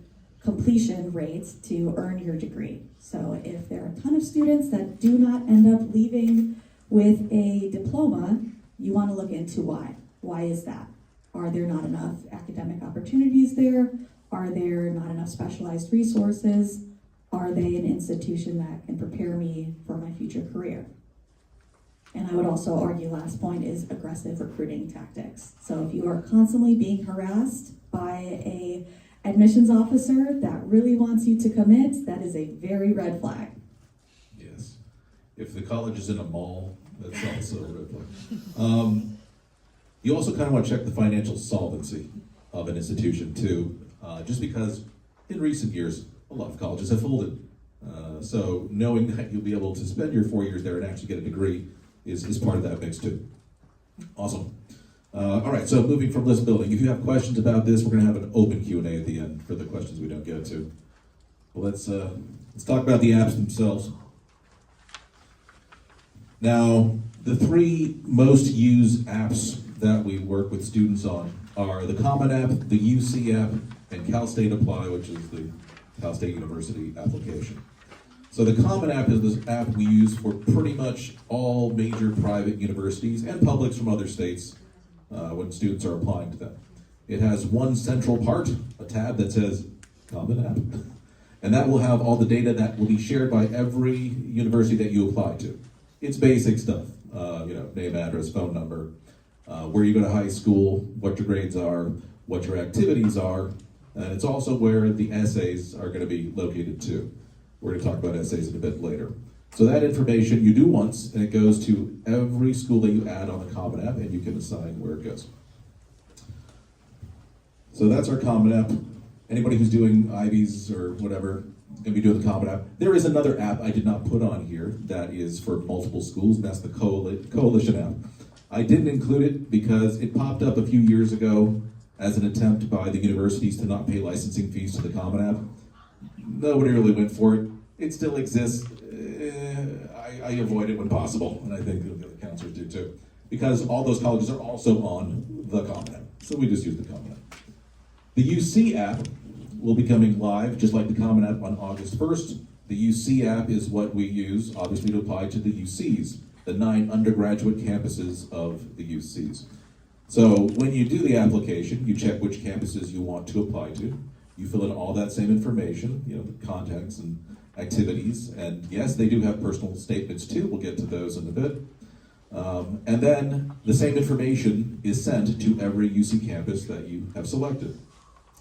completion rates to earn your degree? So if there are a ton of students that do not end up leaving with a diploma, you want to look into why. Why is that? Are there not enough academic opportunities there? Are there not enough specialized resources? Are they an institution that can prepare me for my future career? And I would also argue, last point is aggressive recruiting tactics. So if you are constantly being harassed by a admissions officer that really wants you to commit, that is a very red flag. Yes. If the college is in a mall, that's also a red flag. You also kind of want to check the financial solvency of an institution too. Just because in recent years, a lot of colleges have folded. So knowing that you'll be able to spend your 4 years there and actually get a degree is part of that mix too. Awesome. All right, so moving from list building, if you have questions about this, we're going to have an open Q&A at the end for the questions we don't get to. But let's talk about the apps themselves. Now, the three most used apps that we work with students on are the Common App, the UC app, and Cal State Apply, which is the Cal State University application. So the Common App is this app we use for pretty much all major private universities and publics from other states when students are applying to them. It has one central part, a tab that says Common App, and that will have all the data that will be shared by every university that you apply to. It's basic stuff, name, address, phone number, where you go to high school, what your grades are, what your activities are, and it's also where the essays are going to be located too. We're going to talk about essays in a bit later. So that information you do once, and it goes to every school that you add on the Common App, and you can assign where it goes. So that's our Common App. Anybody who's doing Ivies or whatever, going to be doing the Common App. There is another app I did not put on here that is for multiple schools, and that's the Coalition app. I didn't include it because it popped up a few years ago as an attempt by the universities to not pay licensing fees to the Common App. Nobody really went for it. It still exists. I avoid it when possible, and I think the other counselors do too, because all those colleges are also on the Common App, so we just use the Common App. The UC app will be coming live, just like the Common App, on August 1st. The UC app is what we use, obviously, to apply to the UCs, the 9 undergraduate campuses of the UCs. So when you do the application, you check which campuses you want to apply to. You fill in all that same information, the contacts and activities, and yes, they do have personal statements too. We'll get to those in a bit. And then the same information is sent to every UC campus that you have selected.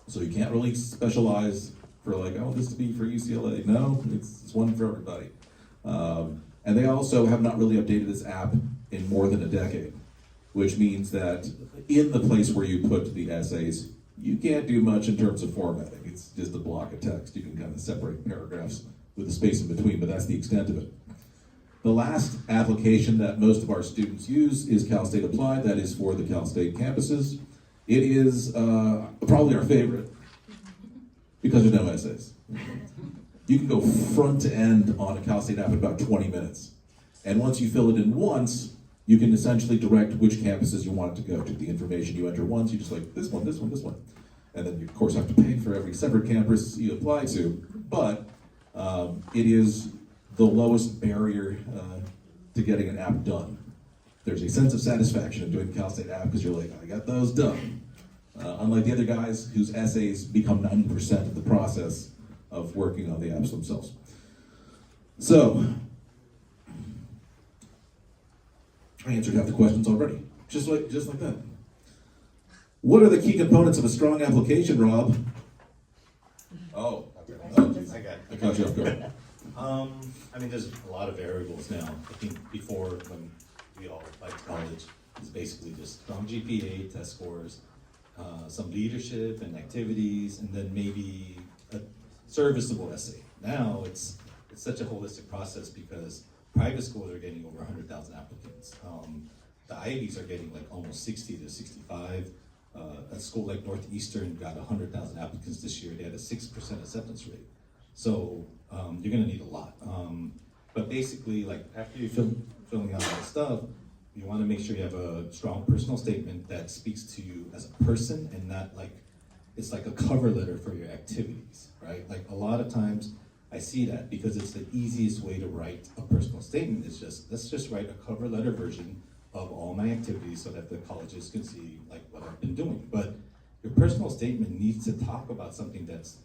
So you can't really specialize for this to be for UCLA. No, it's one for everybody. And they also have not really updated this app in more than a decade, which means that in the place where you put the essays, you can't do much in terms of formatting. It's just a block of text. You can kind of separate paragraphs with a space in between, but that's the extent of it. The last application that most of our students use is Cal State Apply. That is for the Cal State campuses. It is probably our favorite because there's no essays. You can go front to end on a Cal State app in about 20 minutes. And once you fill it in once, you can essentially direct which campuses you want it to go to. The information you enter once, you just this one, this one, this one. And then you, of course, have to pay for every separate campus you apply to. But it is the lowest barrier to getting an app done. There's a sense of satisfaction in doing the Cal State app because you're like, I got those done. Unlike the other guys whose essays become 90% of the process of working on the apps themselves. So, I answered half the questions already, just like that. What are the key components of a strong application, Rob? Oh, I caught you off guard. There's a lot of variables now. I think before, when we all applied to college, it's basically just strong GPA, test scores, some leadership and activities, and then maybe a serviceable essay. Now it's such a holistic process because private schools are getting over 100,000 applicants. The Ivies are getting almost 60 to 65. A school like Northeastern got 100,000 applicants this year. They had a 6% acceptance rate. So you're gonna need a lot. But basically, after you're filling out all that stuff, you wanna make sure you have a strong personal statement that speaks to you as a person and not it's like a cover letter for your activities, right? A lot of times I see that because it's the easiest way to write a personal statement is let's just write a cover letter version of all my activities so that the colleges can see what I've been doing. But your personal statement needs to talk about something that's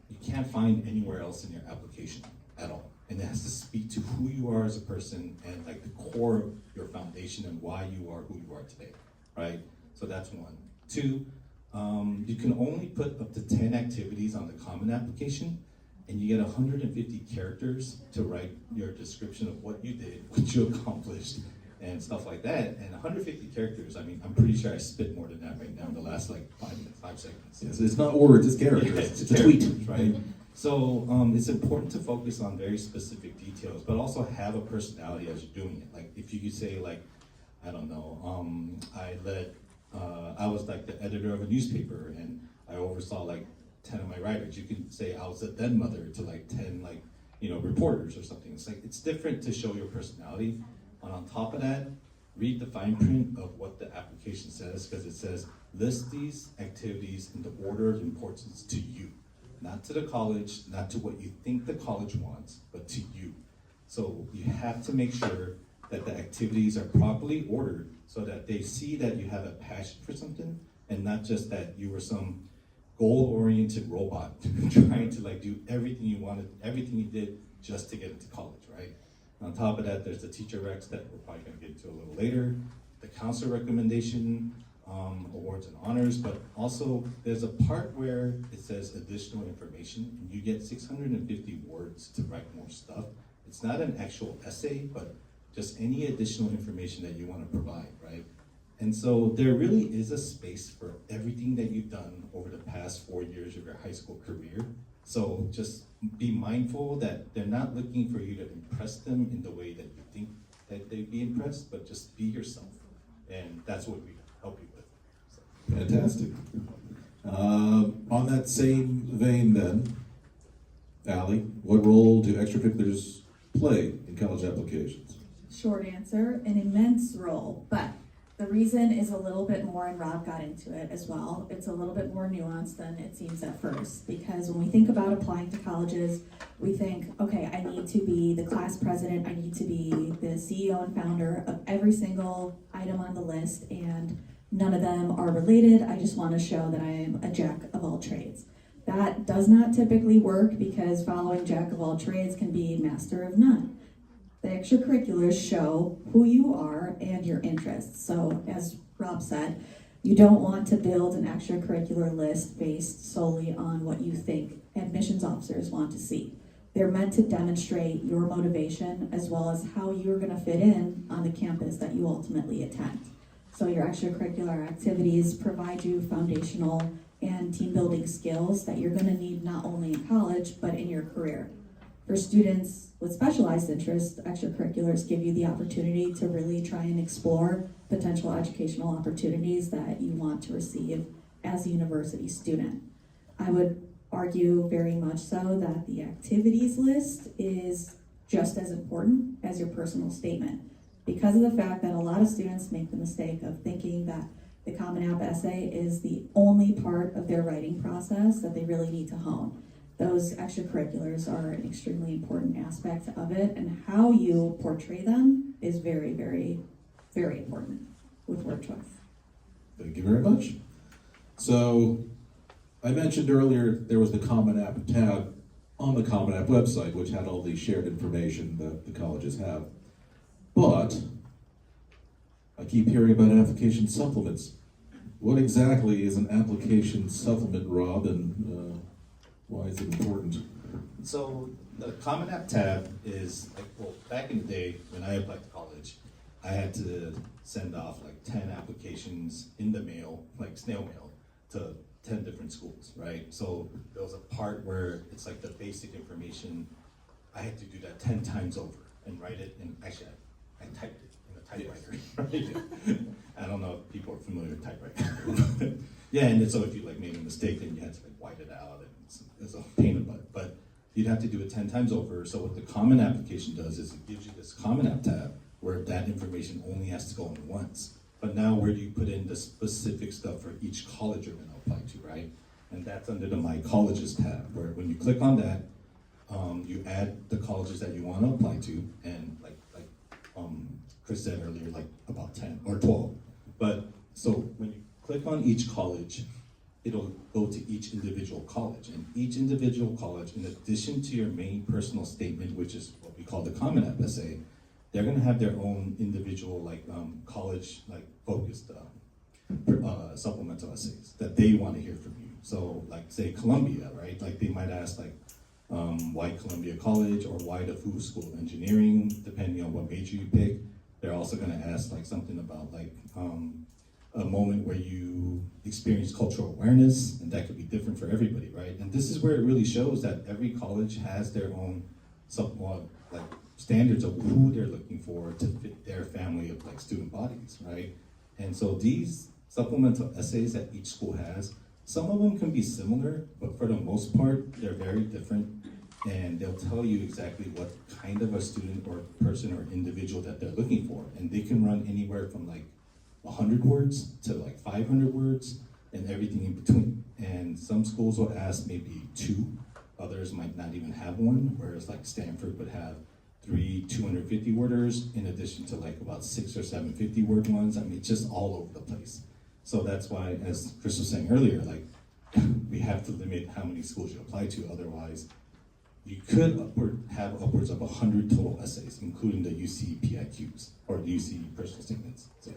you can't find anywhere else in your application at all. And it has to speak to who you are as a person and the core of your foundation and why you are who you are today, right? So that's one. Two, you can only put up to 10 activities on the Common application, and you get 150 characters to write your description of what you did, what you accomplished, and stuff like that. And 150 characters, I'm pretty sure I spit more than that right now in the last 5 seconds. Yes, it's not words, it's characters. Yeah, it's a tweet. Right? So it's important to focus on very specific details, but also have a personality as you're doing it. Like if you could say like, I don't know, I was like the editor of a newspaper and I oversaw like 10 of my writers. You can say I was a den mother to like 10 like, you know, reporters or something. It's like, it's different to show your personality. And on top of that, read the fine print of what the application says, because it says list these activities in the order of importance to you. Not to the college, not to what you think the college wants, but to you. So you have to make sure that the activities are properly ordered so that they see that you have a passion for something and not just that you were some goal-oriented robot trying to like do everything you wanted, everything you did just to get into college, right? On top of that, there's the teacher recs that we're probably gonna get into a little later, the counselor recommendation, awards and honors, but also there's a part where it says additional information and you get 650 words to write more stuff. It's not an actual essay, but just any additional information that you want to provide, right? And so there really is a space for everything that you've done over the past 4 years of your high school career. So just be mindful that they're not looking for you to impress them in the way that you think that they'd be impressed, but just be yourself. And that's what we help you with. Fantastic. On that same vein then, Allie, what role do extracurriculars play in college applications? Short answer, an immense role, but the reason is a little bit more, and Rob got into it as well, it's a little bit more nuanced than it seems at first, because when we think about applying to colleges, we think, okay, I need to be the class president, I need to be the CEO and founder of every single item on the list, and none of them are related, I just want to show that I am a jack of all trades. That does not typically work because following jack of all trades can be master of none. The extracurriculars show who you are and your interests. So as Rob said, you don't want to build an extracurricular list based solely on what you think admissions officers want to see. They're meant to demonstrate your motivation as well as how you're going to fit in on the campus that you ultimately attend. So your extracurricular activities provide you foundational and team building skills that you're going to need not only in college, but in your career. For students with specialized interests, extracurriculars give you the opportunity to really try and explore potential educational opportunities that you want to receive as a university student. I would argue very much so that the activities list is just as important as your personal statement, because of the fact that a lot of students make the mistake of thinking that the Common App essay is the only part of their writing process that they really need to hone. Those extracurriculars are an extremely important aspect of it, and how you portray them is very, very, very important with word choice. Thank you very much. So I mentioned earlier there was the Common App tab on the Common App website, which had all the shared information that the colleges have. But I keep hearing about application supplements. What exactly is an application supplement, Rob, and why is it important? So the Common App tab is, like, well, back in the day when I applied to college, I had to send off like 10 applications in the mail, like snail mail, to 10 different schools, right? So there was a part where it's like the basic information. I had to do that 10 times over and write it, and actually I typed it in a typewriter, right? I don't know if people are familiar with typewriter. Yeah, and so if you like made a mistake, then you had to like white it out, and it's a pain in the butt. But you'd have to do it 10 times over. So what the Common Application does is it gives you this Common App tab where that information only has to go in once. But now where do you put in the specific stuff for each college you're going to apply to, right? And that's under the My Colleges tab, where when you click on that, you add the colleges that you want to apply to, and like Chris said earlier, like about 10 or 12. But so when you click on each college, it'll go to each individual college, and each individual college, in addition to your main personal statement, which is what we call the Common App essay, they're going to have their own individual like college like focused supplemental essays that they want to hear from you. So like say Columbia, right? Like they might ask like why Columbia College, or why the Fu School of Engineering, depending on what major you pick. They're also going to ask like something about like a moment where you experience cultural awareness, and that could be different for everybody, right? And this is where it really shows that every college has their own somewhat like standards of who they're looking for to fit their family of like student bodies, right? And so these supplemental essays that each school has, some of them can be similar, but for the most part, they're very different, and they'll tell you exactly what kind of a student or person or individual that they're looking for. And they can run anywhere from like 100 words to like 500 words and everything in between. And some schools will ask maybe 2, others might not even have one, whereas like Stanford would have 3 250 worders in addition to like about 6 or 7 50-word ones. I mean, just all over the place. So that's why, as Chris was saying earlier, like we have to limit how many schools you apply to. Otherwise, you could have upwards of 100 total essays, including the UC PIQs or the UC personal statements. So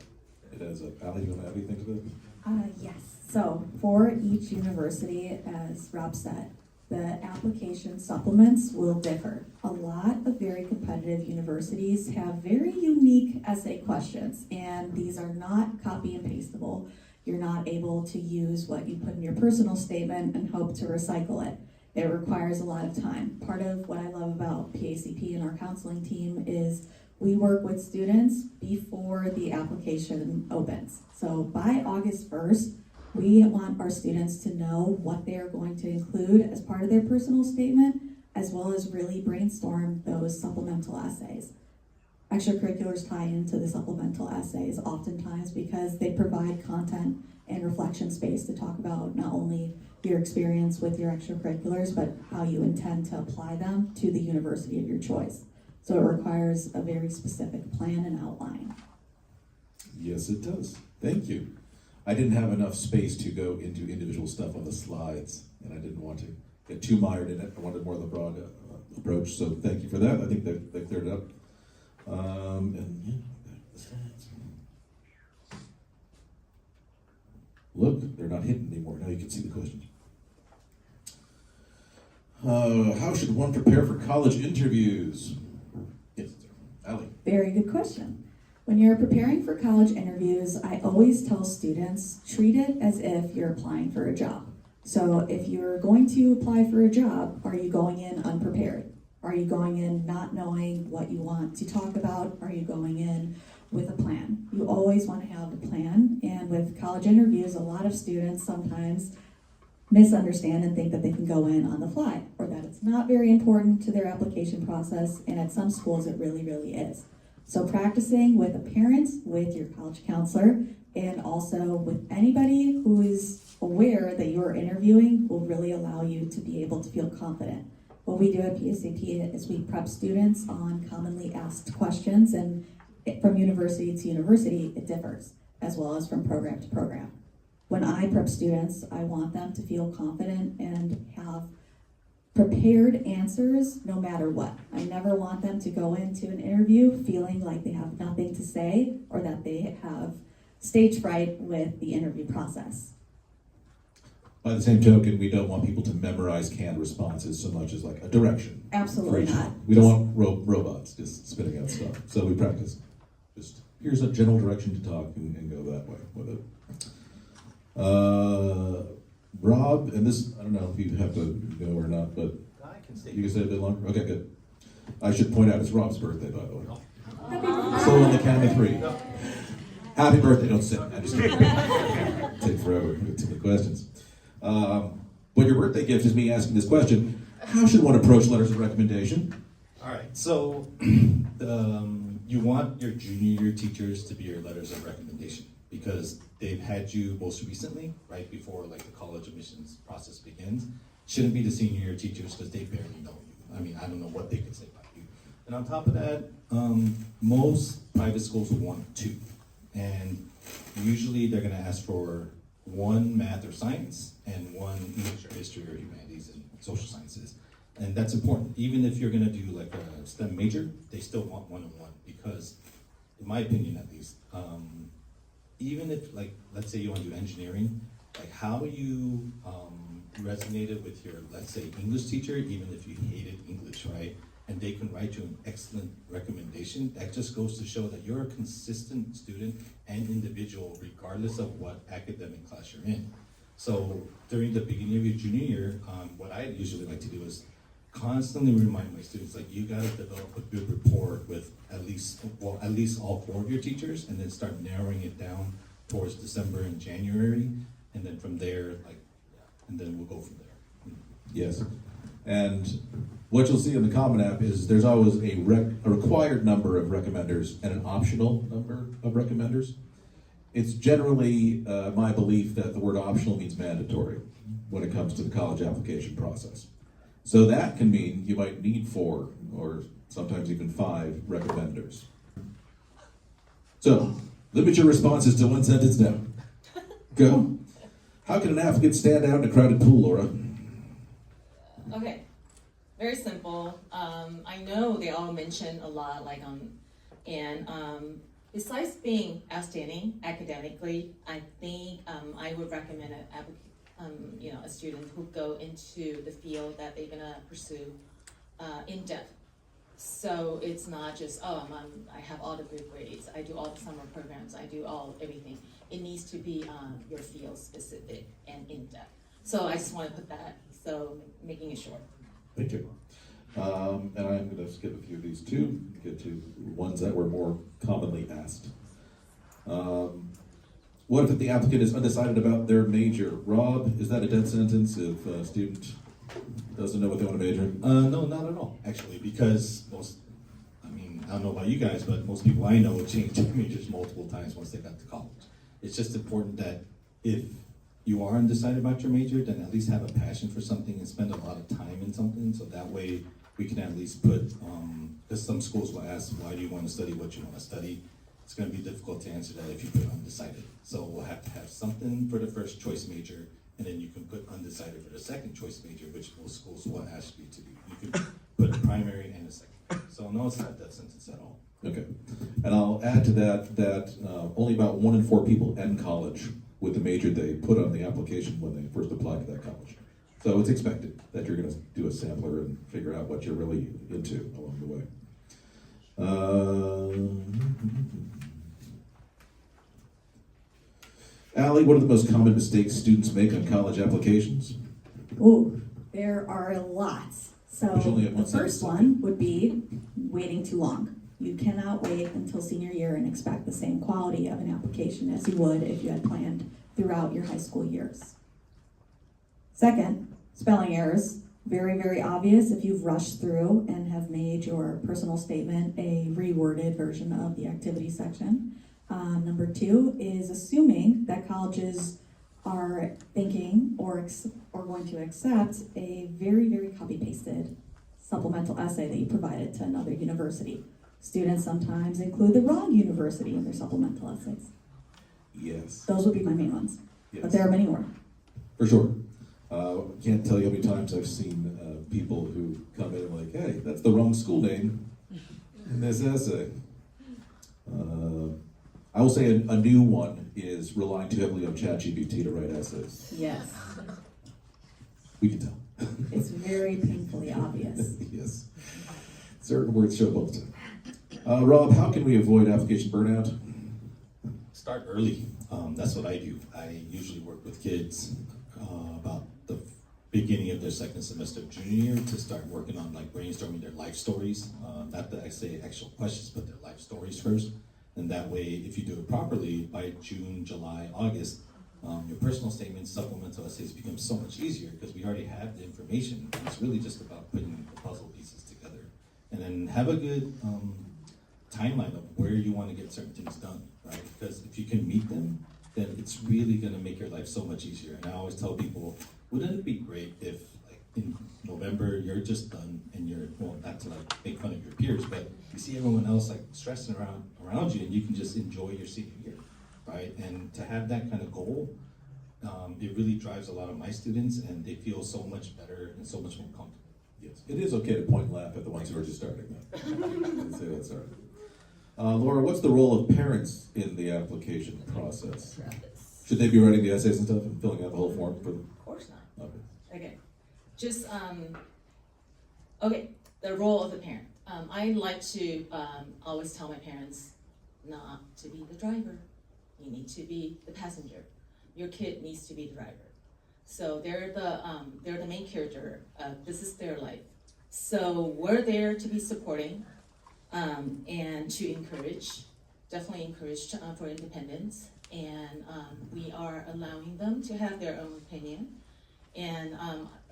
It has a, Allie, you want to add anything to that? Yes. So for each university, as Rob said, the application supplements will differ. A lot of very competitive universities have very unique essay questions, and these are not copy and pastable. You're not able to use what you put in your personal statement and hope to recycle it. It requires a lot of time. Part of what I love about PACP and our counseling team is we work with students before the application opens. So by August 1st, we want our students to know what they are going to include as part of their personal statement, as well as really brainstorm those supplemental essays. Extracurriculars tie into the supplemental essays oftentimes because they provide content and reflection space to talk about not only your experience with your extracurriculars, but how you intend to apply them to the university of your choice. So it requires a very specific plan and outline. Yes, it does. Thank you. I didn't have enough space to go into individual stuff on the slides, and I didn't want to get too mired in it. I wanted more of the broad approach, so thank you for that. I think they cleared it up. And yeah, the slides. Look, they're not hidden anymore. Now you can see the questions. How should one prepare for college interviews? Yes, Allie. Very good question. When you're preparing for college interviews, I always tell students, treat it as if you're applying for a job. So if you're going to apply for a job, are you going in unprepared? Are you going in not knowing what you want to talk about? Are you going in with a plan? You always want to have a plan. And with college interviews, a lot of students sometimes misunderstand and think that they can go in on the fly, or that it's not very important to their application process. And at some schools, it really, really is. So practicing with a parent, with your college counselor, and also with anybody who is aware that you're interviewing will really allow you to be able to feel confident. What we do at PACP is we prep students on commonly asked questions, and from university to university, it differs, as well as from program to program. When I prep students, I want them to feel confident and have prepared answers no matter what. I never want them to go into an interview feeling like they have nothing to say or that they have stage fright with the interview process. By the same token, we don't want people to memorize canned responses so much as like a direction. Absolutely for each not. one. We don't want robots just spitting out stuff. So we practice. Just here's a general direction to talk and go that way with it. Rob, and this, I don't know if you have to go or not, but I can stay. you can stay a bit longer? Okay, good. I should point out it's Rob's birthday, by the way. So on the count of 3. Happy birthday, don't sit. I'm just kidding. Take forever, get too many questions. But your birthday gift is me asking this question. How should one approach letters of recommendation? All right, so you want your junior year teachers to be your letters of recommendation because they've had you most recently, right before like the college admissions process begins. Shouldn't be the senior year teachers because they barely know you. I mean, I don't know what they could say about you. And on top of that, most private schools will want 2. And usually they're gonna ask for 1 math or science and 1 English or history or humanities and social sciences. And that's important. Even if you're gonna do like a STEM major, they still want 1 and 1 because, in my opinion at least, even if like, let's say you wanna do engineering, like how you resonated with your, let's say, English teacher, even if you hated English, right? and they can write you an excellent recommendation, that just goes to show that you're a consistent student and individual regardless of what academic class you're in. So during the beginning of your junior year, what I usually like to do is constantly remind my students, like, you gotta develop a good rapport with at least all 4 of your teachers, and then start narrowing it down towards December and January, and then from there, and then we'll go from there. Yes. And what you'll see in the Common App is there's always a required number of recommenders and an optional number of recommenders. It's generally my belief that the word optional means mandatory when it comes to the college application process. So that can mean you might need 4 or sometimes even 5 recommenders. So, limit your responses to 1 sentence now. Go. How can an applicant stand out in a crowded pool, Laura? Okay, very simple. I know they all mention a lot, besides being outstanding academically, I think I would recommend a student who go into the field that they're gonna pursue in depth. So it's not just, I have all the good grades, I do all the summer programs, I do everything. It needs to be your field specific and in depth. So I just want to put that, so making it short. Thank you. And I'm going to skip a few of these too, get to ones that were more commonly asked. What if the applicant is undecided about their major? Rob, is that a dead sentence if a student doesn't know what they want to major in? No, not at all, actually, because I don't know about you guys, but most people I know change their majors multiple times once they got to college. It's just important that if you are undecided about your major, then at least have a passion for something and spend a lot of time in something, so that way we can at least put, because some schools will ask, why do you want to study what you want to study? It's going to be difficult to answer that if you put undecided. So we'll have to have something for the first choice major, and then you can put undecided for the second choice major, which most schools will ask you to do. You can put a primary and a second. So no, it's not that sentence at all. Okay. And I'll add to that only about 1 in 4 people end college with the major they put on the application when they first apply to that college. So it's expected that you're going to do a sampler and figure out what you're really into along the way. Allie, what are the most common mistakes students make on college applications? Ooh, there are lots. So Which only have the one first sentence. one would be waiting too long. You cannot wait until senior year and expect the same quality of an application as you would if you had planned throughout your high school years. Second, spelling errors. Very, very obvious if you've rushed through and have made your personal statement a reworded version of the activity section. Number 2 is assuming that colleges are thinking or going to accept a very, very copy-pasted supplemental essay that you provided to another university. Students sometimes include the wrong university in their supplemental essays. Yes. Those would be my main ones, Yes. but there are many more. For sure. Can't tell you how many times I've seen people who come in like, hey, that's the wrong school name in this essay. I will say a new one is relying too heavily on ChatGPT to write essays. Yes, We can tell. it's very painfully obvious. Yes. Certain words show both. Rob, how can we avoid application burnout? Start early. That's what I do. I usually work with kids about the beginning of their second semester of junior year to start working on brainstorming their life stories. Not the actual questions, but their life stories first. And that way, if you do it properly, by June, July, August, your personal statements, supplemental essays become so much easier because we already have the information. And it's really just about putting the puzzle pieces together. And then have a good timeline of where you want to get certain things done, right? Because if you can meet them, then it's really going to make your life so much easier. And I always tell people, wouldn't it be great if in November you're just done and you're, well, not to make fun of your peers, but you see everyone else stressing around you and you can just enjoy your senior year, right? And to have that kind of goal, it really drives a lot of my students and they feel so much better and so much more comfortable. Yes. It is okay to point and laugh at the ones who are just starting. I'd say that's all right. Laura, what's the role of parents in the application process? Should they be writing the essays and stuff and filling out the whole form for them? Of course not. Okay. Okay, just, okay, the role of the parent. I like to always tell my parents not to be the driver. You need to be the passenger. Your kid needs to be the driver. So they're the main character. This is their life. So we're there to be supporting and to encourage, definitely encourage for independence. And we are allowing them to have their own opinion. And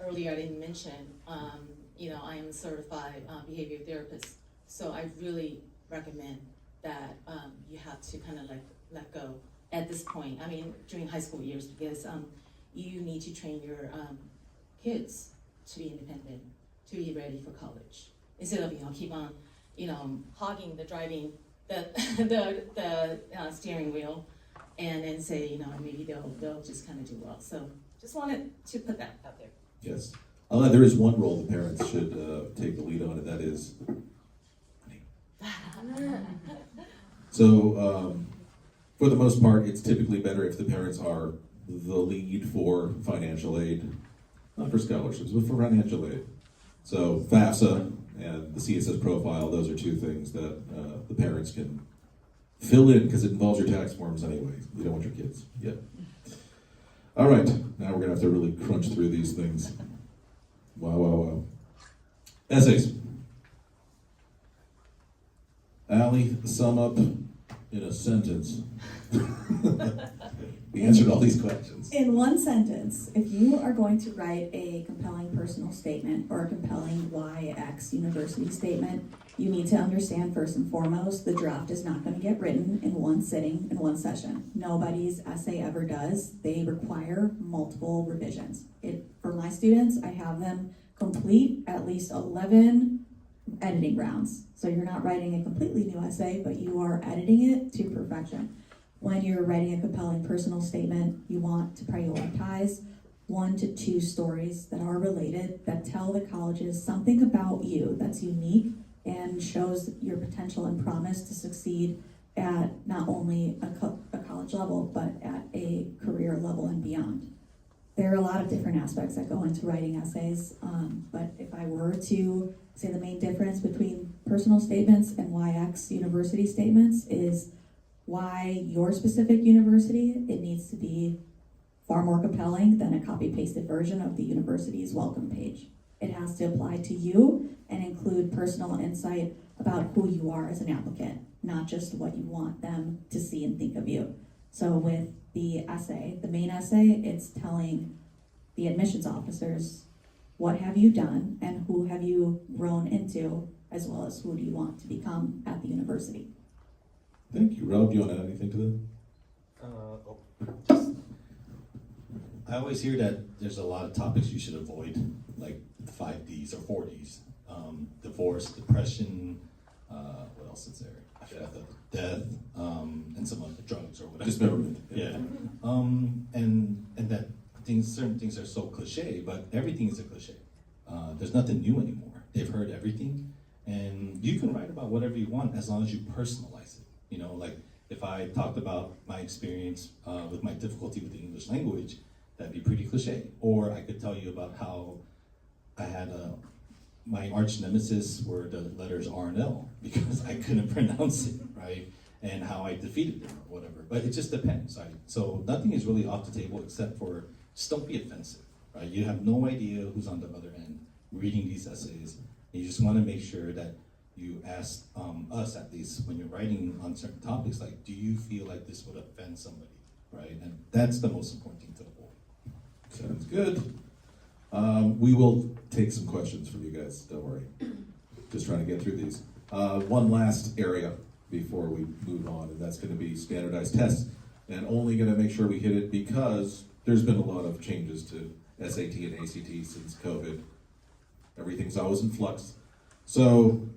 earlier I didn't mention, I am a certified behavior therapist. So I really recommend that you have to kind of like let go at this point. I mean, during high school years, because you need to train your kids to be independent, to be ready for college, instead of keep on hogging the driving the steering wheel, and then say maybe they'll just kind of do well. So just wanted to put that out there. Yes. I'll add, there is one role the parents should take the lead on, and that is money. So, for the most part, it's typically better if the parents are the lead for financial aid, not for scholarships, but for financial aid. So FAFSA and the CSS profile, those are two things that the parents can fill in, because it involves your tax forms anyway. You don't want your kids. Yep. All right, now we're gonna have to really crunch through these things. Wow. Essays. Allie, sum up in a sentence the answer to all these questions. In one sentence, if you are going to write a compelling personal statement or a compelling YX university statement, you need to understand first and foremost, the draft is not going to get written in one sitting, in one session. Nobody's essay ever does. They require multiple revisions. For my students, I have them complete at least 11 editing rounds. So you're not writing a completely new essay, but you are editing it to perfection. When you're writing a compelling personal statement, you want to prioritize 1 to 2 stories that are related, that tell the colleges something about you that's unique and shows your potential and promise to succeed at not only a college level, but at a career level and beyond. There are a lot of different aspects that go into writing essays, but if I were to say the main difference between personal statements and YX university statements is why your specific university, it needs to be far more compelling than a copy-pasted version of the university's welcome page. It has to apply to you and include personal insight about who you are as an applicant, not just what you want them to see and think of you. So with the essay, the main essay, it's telling the admissions officers, what have you done and who have you grown into, as well as who do you want to become at the university. Thank you. Rob, do you want to add anything to that? I always hear that there's a lot of topics you should avoid, like the 5 Ds or 4 Ds. Divorce, depression, what else is there? I forgot death, and some other drugs or whatever. Dismemberment. Yeah. And that certain things are so cliche, but everything is a cliche. There's nothing new anymore. They've heard everything, and you can write about whatever you want as long as you personalize it. Like if I talked about my experience with my difficulty with the English language, that'd be pretty cliche. Or I could tell you about how I had my arch nemesis were the letters R and L because I couldn't pronounce it, right? And how I defeated them or whatever. But it just depends. So nothing is really off the table except for just don't be offensive, right? You have no idea who's on the other end reading these essays. You just want to make sure that you ask us, at least, when you're writing on certain topics, like, do you feel like this would offend somebody, right? And that's the most important thing to avoid. Sounds good. We will take some questions from you guys, don't worry. Just trying to get through these. One last area before we move on, and that's going to be standardized tests. And only going to make sure we hit it because there's been a lot of changes to SAT and ACT since COVID. Everything's always in flux. So,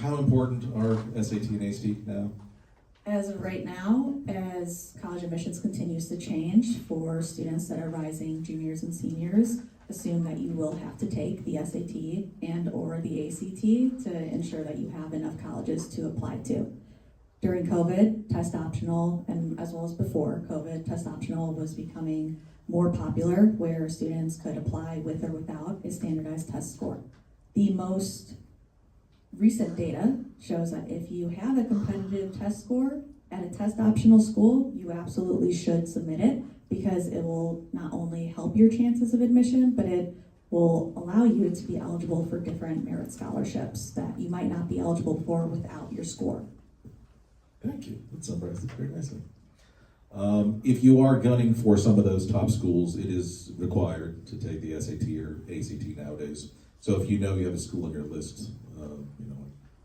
how important are SAT and ACT now? As of right now, as college admissions continues to change for students that are rising juniors and seniors, assume that you will have to take the SAT and or the ACT to ensure that you have enough colleges to apply to. During COVID, test optional, and as well as before COVID, test optional was becoming more popular where students could apply with or without a standardized test score. The most recent data shows that if you have a competitive test score at a test optional school, you absolutely should submit it, because it will not only help your chances of admission, but it will allow you to be eligible for different merit scholarships that you might not be eligible for without your score. Thank you. That summarized it very nicely. If you are gunning for some of those top schools, it is required to take the SAT or ACT nowadays. So if you know you have a school on your list,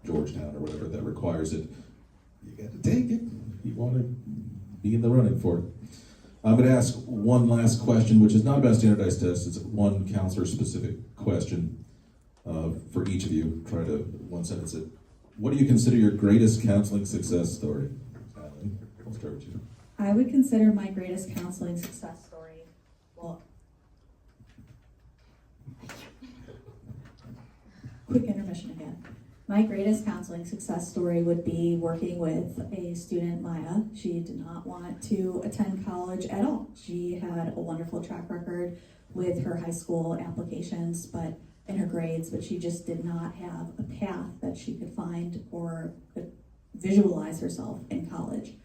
Georgetown or whatever, that requires it, you got to take it. You want to be in the running for it. I'm going to ask one last question, which is not about standardized tests. It's one counselor-specific question for each of you. Try to one-sentence it. What do you consider your greatest counseling success story? Allie, I'll start with you. I would consider my greatest counseling success story, well, quick intermission again. My greatest counseling success story would be working with a student, Maya. She did not want to attend college at all. She had a wonderful track record with her high school applications, but in her grades, but she just did not have a path that she could find or could visualize herself in college.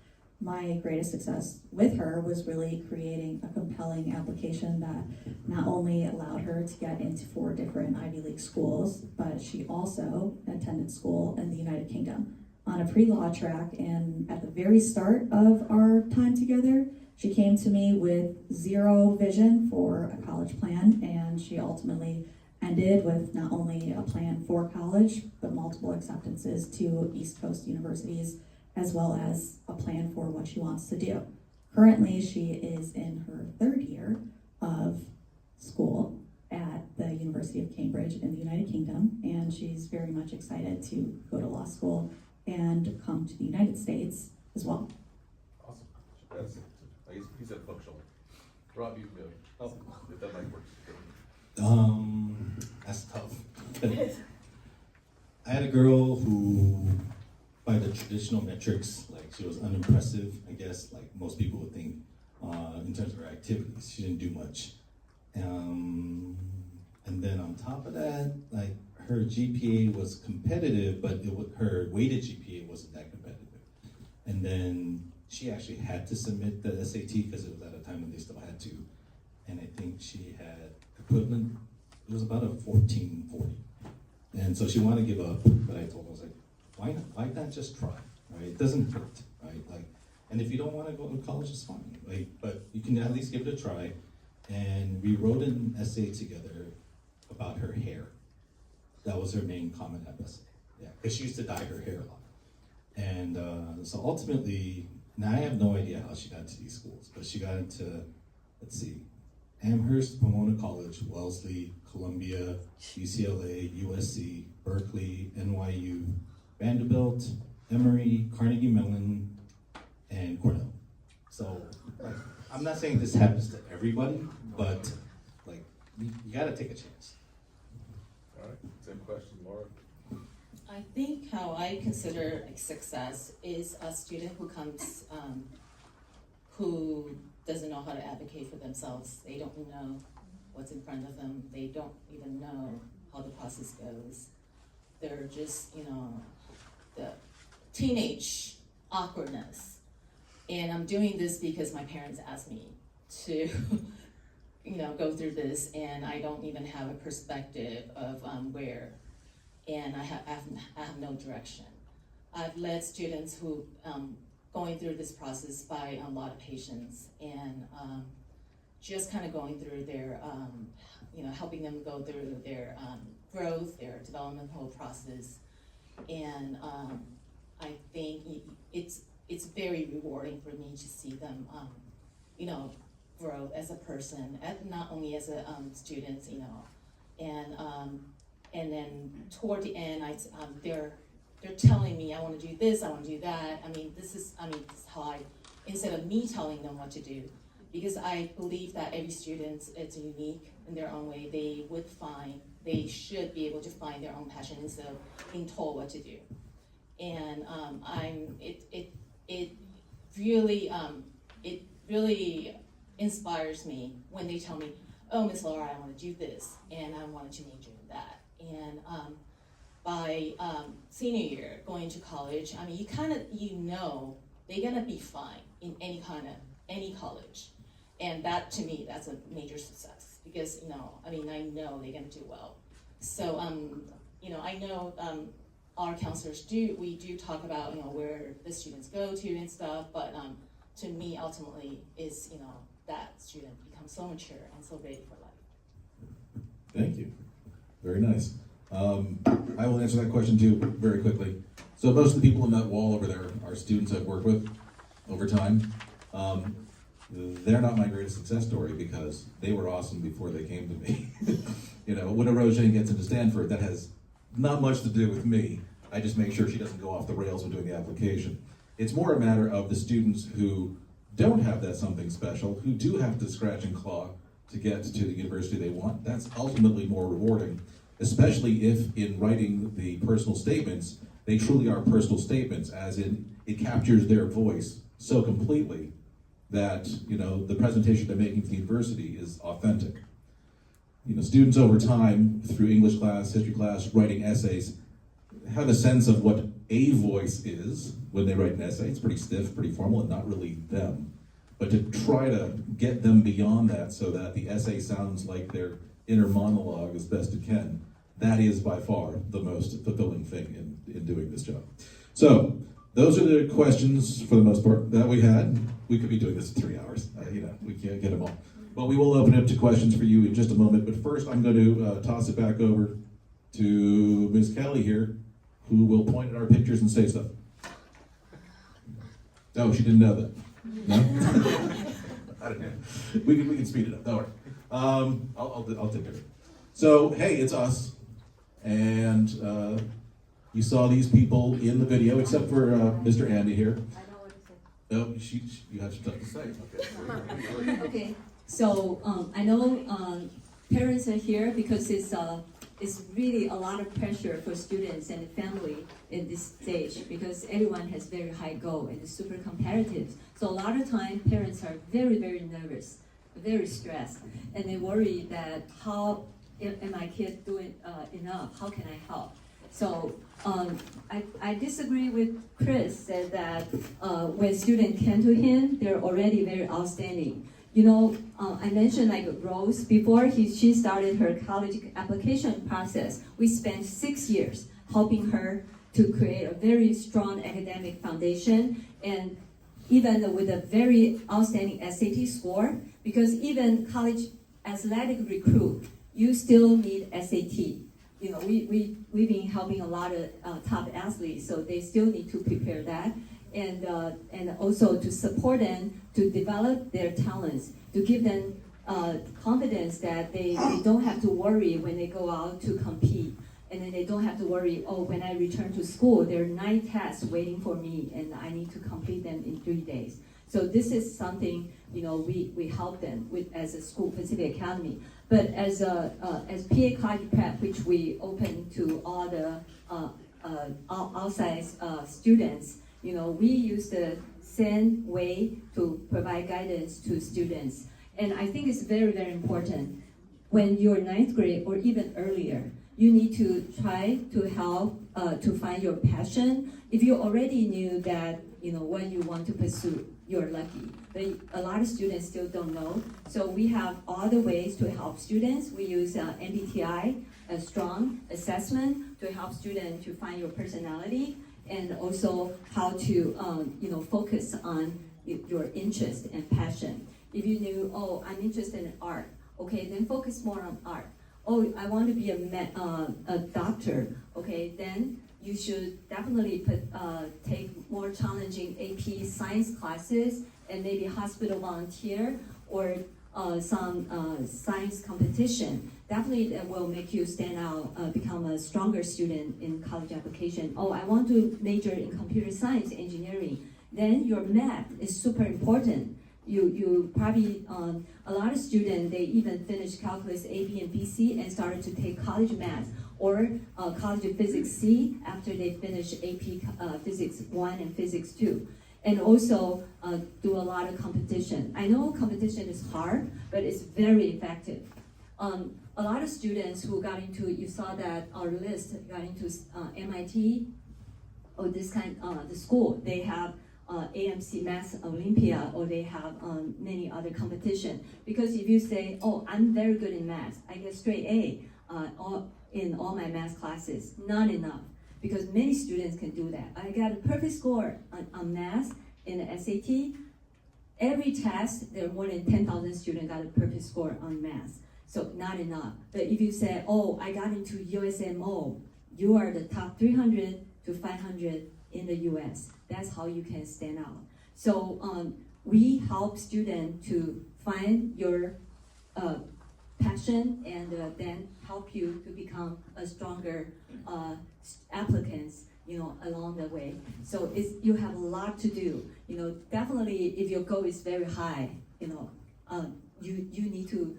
My greatest success with her was really creating a compelling application that not only allowed her to get into 4 different Ivy League schools, but she also attended school in the United Kingdom on a pre-law track. And at the very start of our time together, she came to me with zero vision for a college plan, and she ultimately ended with not only a plan for college, but multiple acceptances to East Coast universities, as well as a plan for what she wants to do. Currently, she is in her 3rd year of school at the University of Cambridge in the United Kingdom, and she's very much excited to go to law school and come to the United States as well. Awesome. That's, I guess he said functional. Rob, you know, if that might work. That's tough. I had a girl who, by the traditional metrics, like she was unimpressive, I guess, like most people would think, in terms of her activities. She didn't do much. And then on top of that, like her GPA was competitive, but her weighted GPA wasn't that competitive. And then she actually had to submit the SAT because it was at a time when they still had to. And I think she had equivalent, it was about a 1440. And so she wanted to give up, but I told her, I was like, why not just try, right? It doesn't hurt, right? Like, and if you don't want to go to college, it's fine, like, but you can at least give it a try. And we wrote an essay together about her hair. That was her main comment at essay, yeah, because she used to dye her hair a lot. And so ultimately, now I have no idea how she got into these schools, but she got into, let's see, Amherst, Pomona College, Wellesley, Columbia, UCLA, USC, Berkeley, NYU, Vanderbilt, Emory, Carnegie Mellon, and Cornell. So, like, I'm not saying this happens to everybody, but like, you gotta take a chance. All right, same question, Laura. I think how I consider success is a student who comes, who doesn't know how to advocate for themselves. They don't know what's in front of them. They don't even know how the process goes. They're just, the teenage awkwardness. And I'm doing this because my parents asked me to, go through this, and I don't even have a perspective of where, and I have no direction. I've led students who going through this process by a lot of patience, and just kind of going through their, helping them go through their growth, their developmental process, and I think it's very rewarding for me to see them, grow as a person, not only as a student, and then toward the end, they're telling me, I want to do this, I want to do that. This is how I, instead of me telling them what to do, because I believe that every student is unique in their own way. They should be able to find their own passion instead of being told what to do. And it really inspires me when they tell me, oh, Miss Laura, I want to do this, and I wanted to major in that. And by senior year going to college, I mean, you know they're gonna be fine in any college. And that, to me, that's a major success because, I know they're gonna do well. So, I know our counselors we do talk about, where the students go to and stuff, but to me, ultimately, is, that student becomes so mature and so ready for life. Thank you. Very nice. I will answer that question too very quickly. So most of the people in that wall over there are students I've worked with over time. They're not my greatest success story because they were awesome before they came to me. When a Roseanne gets into Stanford, that has not much to do with me. I just make sure she doesn't go off the rails when doing the application. It's more a matter of the students who don't have that something special, who do have to scratch and claw to get to the university they want. That's ultimately more rewarding, especially if in writing the personal statements, they truly are personal statements, as in it captures their voice so completely that the presentation they're making to the university is authentic. Students over time, through English class, history class, writing essays, have a sense of what a voice is when they write an essay. It's pretty stiff, pretty formal, and not really them. But to try to get them beyond that so that the essay sounds like their inner monologue as best it can, that is by far the most fulfilling thing in doing this job. So, those are the questions, for the most part, that we had. We could be doing this in 3 hours. We can't get them all. But we will open it up to questions for you in just a moment. But first, I'm going to toss it back over to Ms. Kelly here, who will point at our pictures and say stuff. Oh, she didn't know that. No? I don't know. We can speed it up. Don't worry. I'll take care of it. So, hey, it's us. And you saw these people in the video, except for Mr. Andy here. I know what to say. Oh, you have stuff to say. Okay. Okay, so I know parents are here because it's really a lot of pressure for students and family in this stage because everyone has very high goal and it's super competitive. So a lot of time parents are very, very nervous, very stressed, and they worry that how am my kid doing enough? How can I help? So I disagree with Chris said that when students came to him, they're already very outstanding. I mentioned like Rose before she started her college application process. We spent 6 years helping her to create a very strong academic foundation, and even with a very outstanding SAT score, because even college athletic recruit, you still need SAT. We've been helping a lot of top athletes, so they still need to prepare that, and also to support them to develop their talents, to give them confidence that they don't have to worry when they go out to compete, and then they don't have to worry, oh, when I return to school, there are 9 tests waiting for me, and I need to complete them in 3 days. So this is something we help them with as a school, Pacific Academy. But as PA College Prep, which we open to all the outside students, we use the same way to provide guidance to students. And I think it's very, very important. When you're 9th grade or even earlier, you need to try to help to find your passion. If you already knew that, when you want to pursue, you're lucky. But a lot of students still don't know. So we have all the ways to help students. We use MBTI, a strong assessment, to help students to find your personality, and also how to focus on your interest and passion. If you knew, oh, I'm interested in art, okay, then focus more on art. Oh, I want to be a doctor, okay, then you should definitely take more challenging AP science classes and maybe hospital volunteer or some science competition. Definitely that will make you stand out, become a stronger student in college application. Oh, I want to major in computer science engineering. Then your math is super important. You probably, a lot of students, they even finished calculus AP and BC and started to take college math or college of physics C after they finish AP physics 1 and physics 2. And also do a lot of competition. I know competition is hard, but it's very effective. A a lot of students who got into, you saw that our list got into MIT or this kind, the school, they have AMC Math Olympia, or they have many other competition. Because if you say, oh, I'm very good in math, I get straight A in all my math classes, not enough. Because many students can do that. I got a perfect score on math in the SAT. Every test, there are more than 10,000 students got a perfect score on math. So not enough. But if you say, oh, I got into USMO, you are the top 300 to 500 in the US. That's how you can stand out. So we help students to find your passion and then help you to become a stronger applicants, along the way. So you have a lot to do. Definitely if your goal is very high, you need to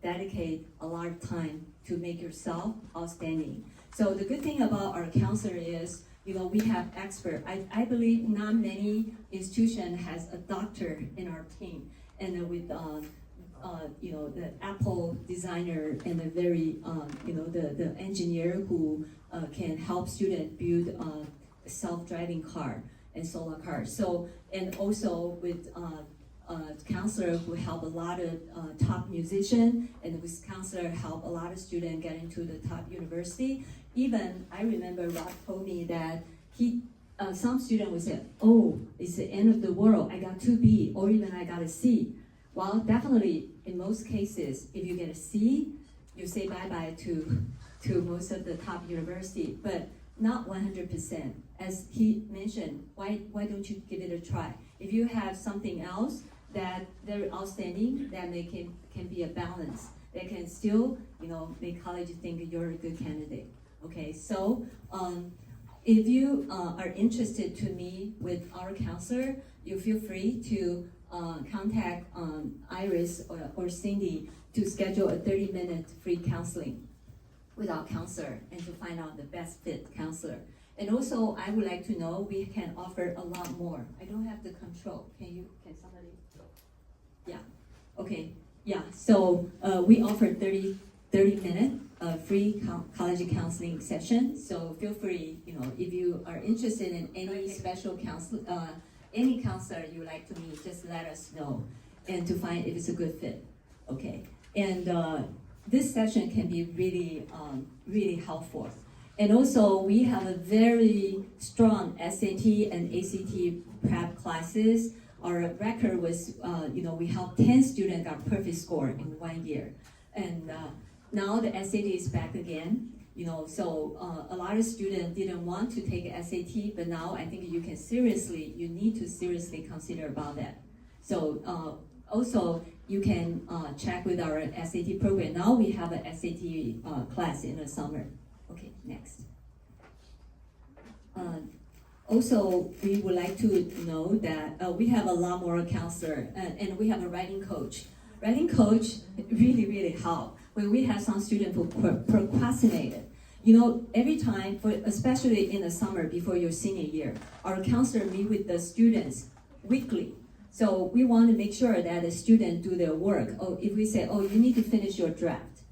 dedicate a lot of time to make yourself outstanding. So the good thing about our counselor is, we have expert. I believe not many institution has a doctor in our team, and with the Apple designer and the very the engineer who can help students build a self-driving car and solar car. So, and also with counselor who help a lot of top musician, and with counselor help a lot of students get into the top university. Even I remember Rob told me that some student would say, oh, it's the end of the world, I got 2B, or even I got a C. Well, definitely in most cases, if you get a C, you say bye-bye to most of the top university, but not 100%. As he mentioned, why don't you give it a try? If you have something else that they're outstanding, then they can be a balance. They can still, make college think you're a good candidate. Okay, so if you are interested to meet with our counselor, you feel free to contact Iris or Cindy to schedule a 30-minute free counseling with our counselor and to find out the best fit counselor. And also, I would like to know we can offer a lot more. I don't have the control. Can somebody? Yeah. Okay. Yeah. So we offer 30-minute free college counseling session. So feel free, if you are interested in any special any counselor you would like to meet, just let us know, and to find if it's a good fit. Okay. And this session can be really, really helpful. And also, we have a very strong SAT and ACT prep classes. Our record was, we helped 10 students got perfect score in 1 year. And now the SAT is back again. So a lot of students didn't want to take SAT, but now I think you need to seriously consider about that. So also, you can check with our SAT program. Now we have an SAT class in the summer. Okay, next. Also, we would like to know that we have a lot more counselor, and we have a writing coach. Writing coach really, really help when we have some students who procrastinated. Every time, especially in the summer before your senior year, our counselor meet with the students weekly. So we want to make sure that the students do their work. Or if we say, oh, you need to finish your draft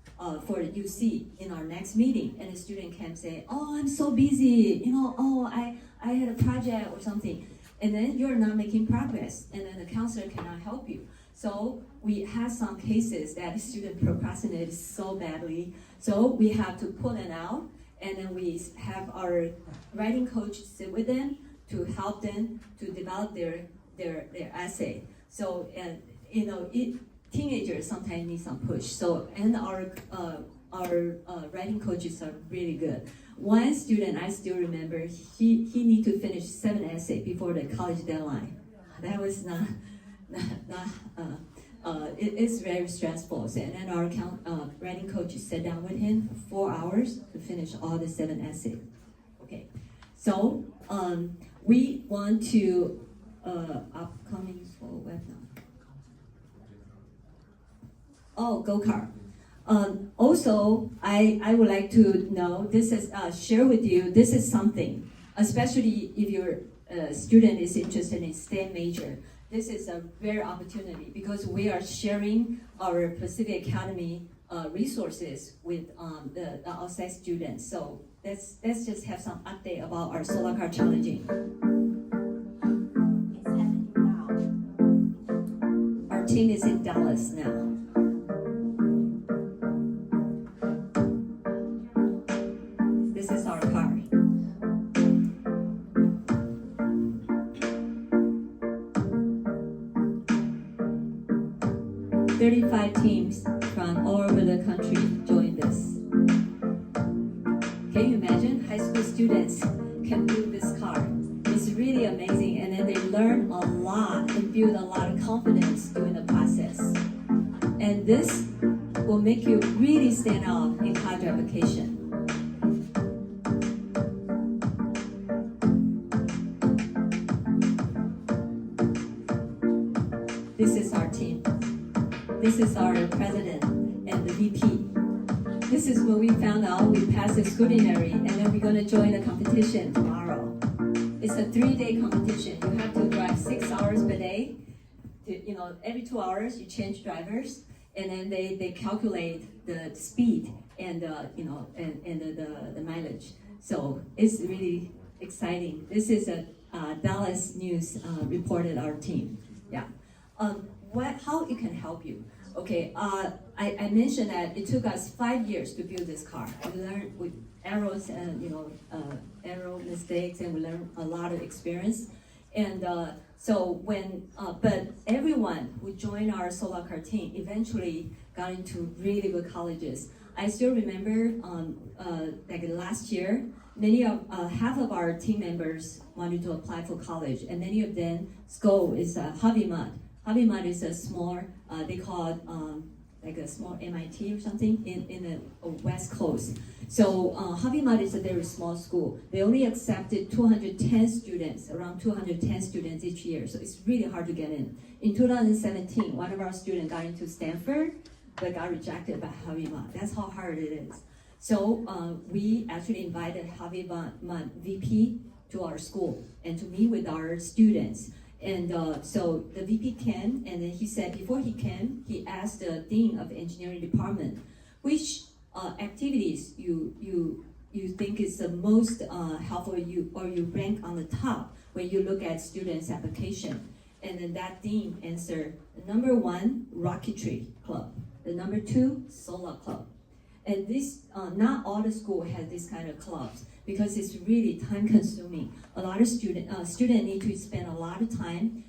for the UC in our next meeting, and the student can say, oh, I'm so busy, I had a project or something, and then you're not making progress, and then the counselor cannot help you. So we have some cases that the student procrastinated so badly, so we have to pull them out, and then we have our writing coach sit with them to help them to develop their essay. So, teenagers sometimes need some push. So, and our writing coaches are really good. One student I still remember, he need to finish 7 essays before the college deadline. That was it's very stressful. So, and then our writing coach sat down with him for 4 hours to finish all the 7 essays. Okay, so we want to upcoming for webinar. Oh, go-kart. Also, I would like to know, share with you, this is something, especially if your student is interested in STEM major. This is a rare opportunity because we are sharing our Pacific Academy resources with the outside students. So let's just have some update about our solar car challenging. It's happening now. Our team is in Dallas now. This is our car. "35 teams from all over the country joined this. Can you imagine? High school students can build this car. It's really amazing, and then they learn a lot and build a lot of confidence during the process. And this will make you really stand out in college application. This is our team. This is our president and the VP. This is what we found out. We passed the scrutiny, and then we're going to join the competition tomorrow. It's a 3-day competition. You have to drive 6 hours per day. Every 2 hours you change drivers, and then they calculate the speed and the mileage. So it's really exciting. This is a Dallas News reported our team. Yeah. How it can help you? Okay, I mentioned that it took us 5 years to build this car. We learned with errors and error mistakes, and we learned a lot of experience. And but everyone who joined our solar car team eventually got into really good colleges. I still remember, like last year, half of our team members wanted to apply for college, and many of them go is Harvey Mudd. Harvey Mudd is a small, they call it like a small MIT or something in the West Coast. So Harvey Mudd is a very small school. They only accepted 210 students, around 210 students each year. So it's really hard to get in. In 2017, one of our students got into Stanford, but got rejected by Harvey Mudd. That's how hard it is. So we actually invited Harvey Mudd VP to our school and to meet with our students. And so the VP came, and then he said before he came, he asked the Dean of the Engineering Department, which activities you think is the most helpful you, or you rank on the top when you look at students' application. And then that Dean answered, number 1, rocketry club. The number 2, solar club. And this, not all the school has this kind of clubs, because it's really time consuming. A lot of students need to spend a lot of time,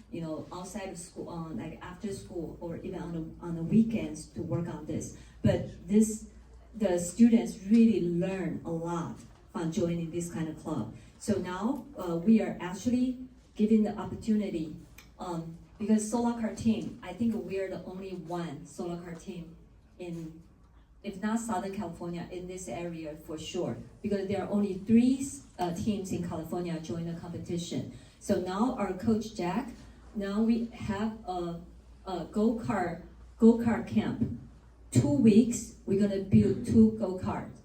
outside of school, like after school or even on the weekends to work on this. But the students really learn a lot from joining this kind of club. So now we are actually giving the opportunity, because solar car team, I think we are the only one solar car team in, if not Southern California, in this area for sure, because there are only 3 teams in California join the competition. So now our coach Jack, now we have a go-kart camp. 2 weeks, we're gonna build 2 go-karts.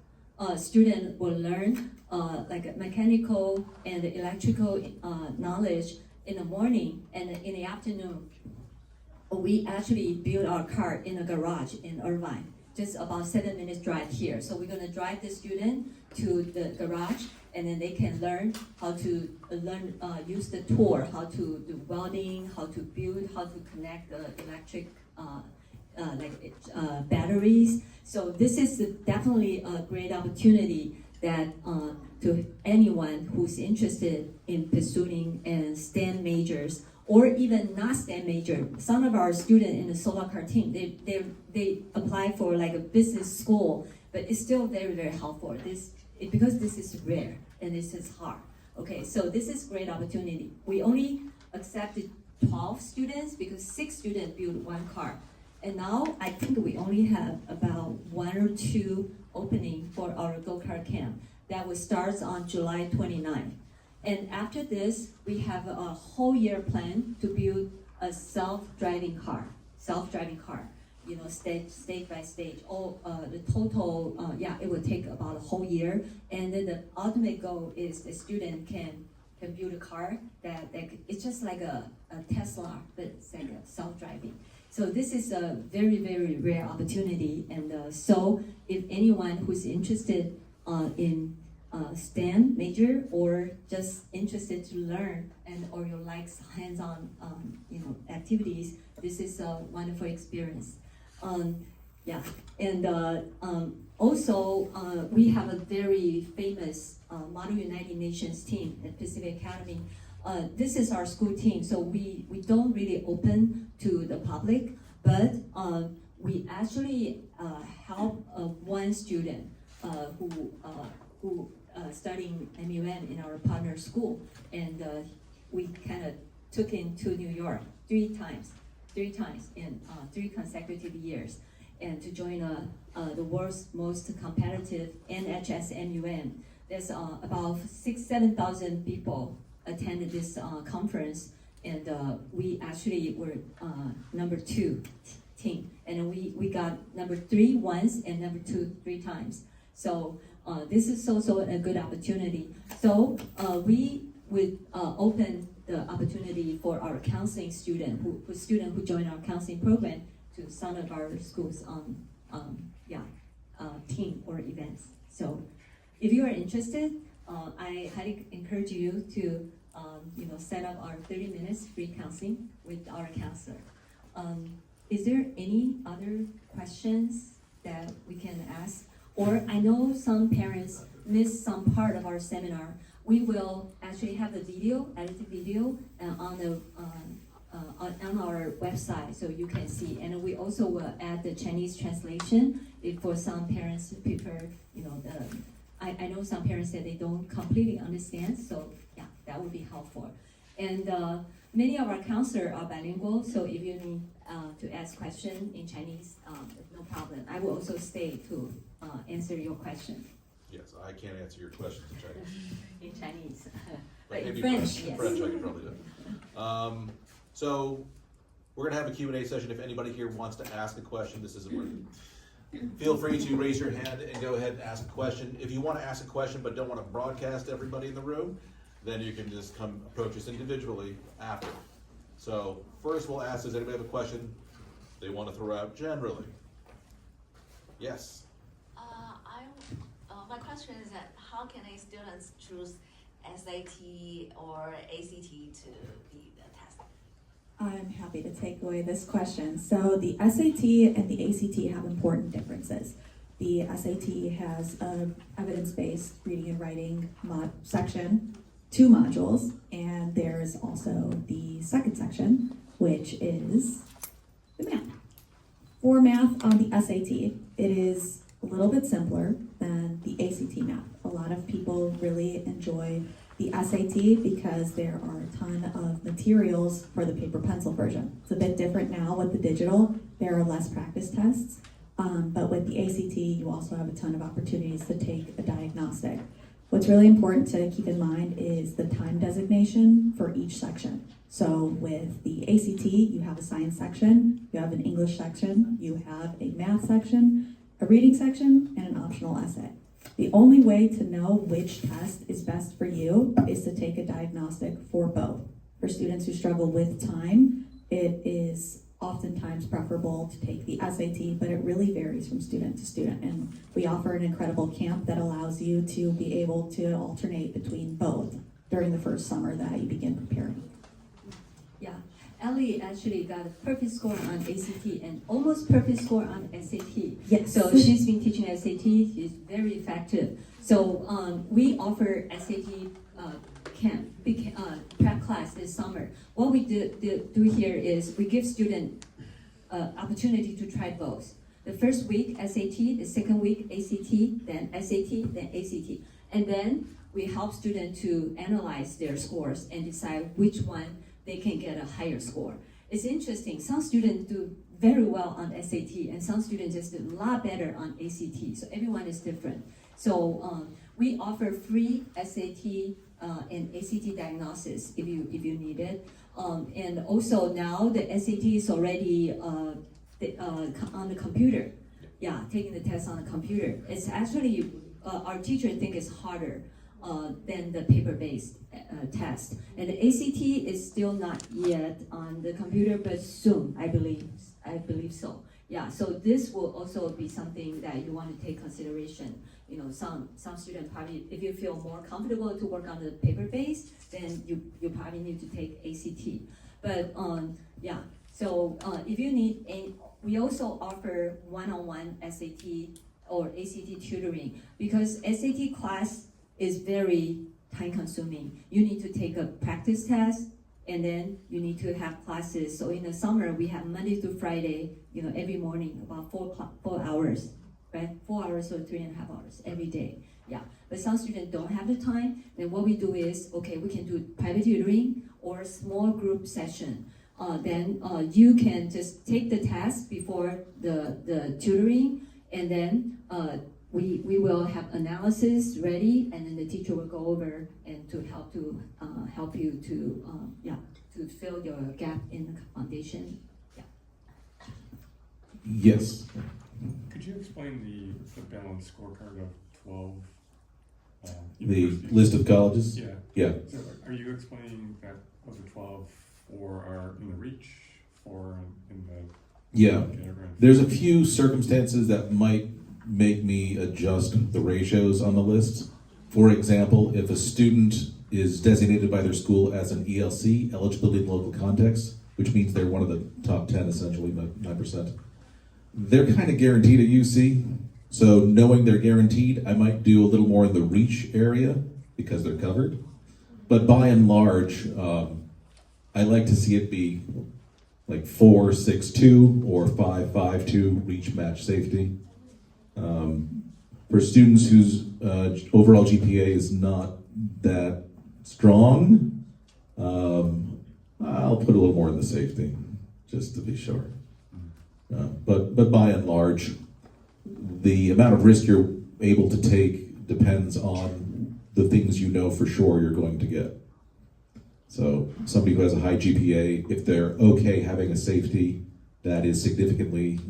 Students will learn like mechanical and electrical knowledge in the morning, and in the afternoon, we actually build our car in a garage in Irvine. Just about 7 minutes drive here. So we're gonna drive the student to the garage, and then they can learn how to use the tour, how to do welding, how to build, how to connect the electric batteries. So this is definitely a great opportunity that to anyone who's interested in pursuing STEM majors, or even not STEM major. Some of our students in the solar car team, they apply for like a business school, but it's still very, very helpful. Because this is rare and this is hard. Okay, so this is great opportunity. We only accepted 12 students because 6 students built 1 car. And now I think we only have about 1 or 2 opening for our go-kart camp that will start on July 29th. And after this, we have a whole year plan to build a self-driving car, stage by stage. The total, it will take about a whole year. And then the ultimate goal is the student can build a car that it's just like a Tesla, but it's like a self-driving. So this is a very, very rare opportunity. And so if anyone who's interested in STEM major or just interested to learn or you like hands-on activities, this is a wonderful experience. Yeah, and also we have a very famous Model United Nations team at Pacific Academy. This is our school team, so we don't really open to the public, but we actually help one student who studying MUN in our partner school, and we kind of took him to New York three times in 3 consecutive years, and to join the world's most competitive NHS MUN. There's about 7,000 people attended this conference, and we actually were number 2 team, and we got number 3 once and number 2 3 times. So this is also a good opportunity. So we would open the opportunity for our counseling student who join our counseling program to some of our schools team or events. So if you are interested, I highly encourage you to set up our 30 minutes free counseling with our counselor. Is there any other questions that we can ask? Or I know some parents missed some part of our seminar. We will actually have the edited video on our website, so you can see. And we also will add the Chinese translation if for some parents prefer, I know some parents said they don't completely understand, so yeah, that would be helpful. And many of our counselors are bilingual, so if you need to ask questions in Chinese, no problem. I will also stay to answer your question. Yes, I can't answer your questions in Chinese. In Chinese. But in maybe French, yes. French I can probably do. So we're gonna have a Q&A session. If anybody here wants to ask a question, this isn't working. Feel free to raise your hand and go ahead and ask a question. If you want to ask a question but don't want to broadcast everybody in the room, then you can just come approach us individually after. So first we'll ask, does anybody have a question they want to throw out generally? Yes. My question is that how can a student choose SAT or ACT to be the test? I'm happy to take away this question. So the SAT and the ACT have important differences. The SAT has an evidence-based reading and writing section, 2 modules, and there's also the second section, which is the math. For math on the SAT, it is a little bit simpler than the ACT math. A lot of people really enjoy the SAT because there are a ton of materials for the paper pencil version. It's a bit different now with the digital. There are less practice tests, but with the ACT, you also have a ton of opportunities to take a diagnostic. What's really important to keep in mind is the time designation for each section. So with the ACT, you have a science section, you have an English section, you have a math section, a reading section, and an optional essay. The only way to know which test is best for you is to take a diagnostic for both. For students who struggle with time, it is oftentimes preferable to take the SAT, but it really varies from student to student. And we offer an incredible camp that allows you to be able to alternate between both during the first summer that you begin preparing. Yeah, Ellie actually got a perfect score on ACT and almost perfect score on SAT. Yes. So she's been teaching SAT, she's very effective. So we offer SAT prep class this summer. What we do here is we give students opportunity to try both. The first week SAT, the second week ACT, then SAT, then ACT. And then we help students to analyze their scores and decide which one they can get a higher score. It's interesting, some students do very well on SAT and some students just do a lot better on ACT. So everyone is different. So we offer free SAT and ACT diagnosis if you need it. And also now the SAT is already on the computer. Yeah, taking the test on the computer. It's actually, our teachers think it's harder than the paper-based test. And the ACT is still not yet on the computer, but soon, I believe. I believe so. Yeah, so this will also be something that you want to take consideration. You know, some students probably, if you feel more comfortable to work on the paper base, then you probably need to take ACT. But yeah, so if you need we also offer one-on-one SAT or ACT tutoring, because SAT class is very time consuming. You need to take a practice test, and then you need to have classes. So in the summer, we have Monday through Friday, you know, every morning, about 4 hours, right? 4 hours or 3.5 hours every day. Yeah, but some students don't have the time. Then what we do is, okay, we can do private tutoring or small group session. Then you can just take the test before the tutoring, and then we will have analysis ready, and then the teacher will go over and to help you to fill your gap in the foundation. Yeah. Yes. Could you explain the balanced scorecard of 12? The list of colleges? Yeah. Yeah. So are you explaining that of the 12, 4 are in the reach, 4 in the... Yeah. There's a few circumstances that might make me adjust the ratios on the list. For example, if a student is designated by their school as an ELC, eligibility in local context, which means they're one of the top 10, essentially, 9%, they're kind of guaranteed a UC. So knowing they're guaranteed, I might do a little more in the reach area because they're covered. But by and large, I like to see it be like 4.62 or 5.52 reach match safety. For students whose overall GPA is not that strong, I'll put a little more in the safety, just to be sure. But by and large, the amount of risk you're able to take depends on the things you know for sure you're going to get. So somebody who has a high GPA, if they're okay having a safety that is significantly,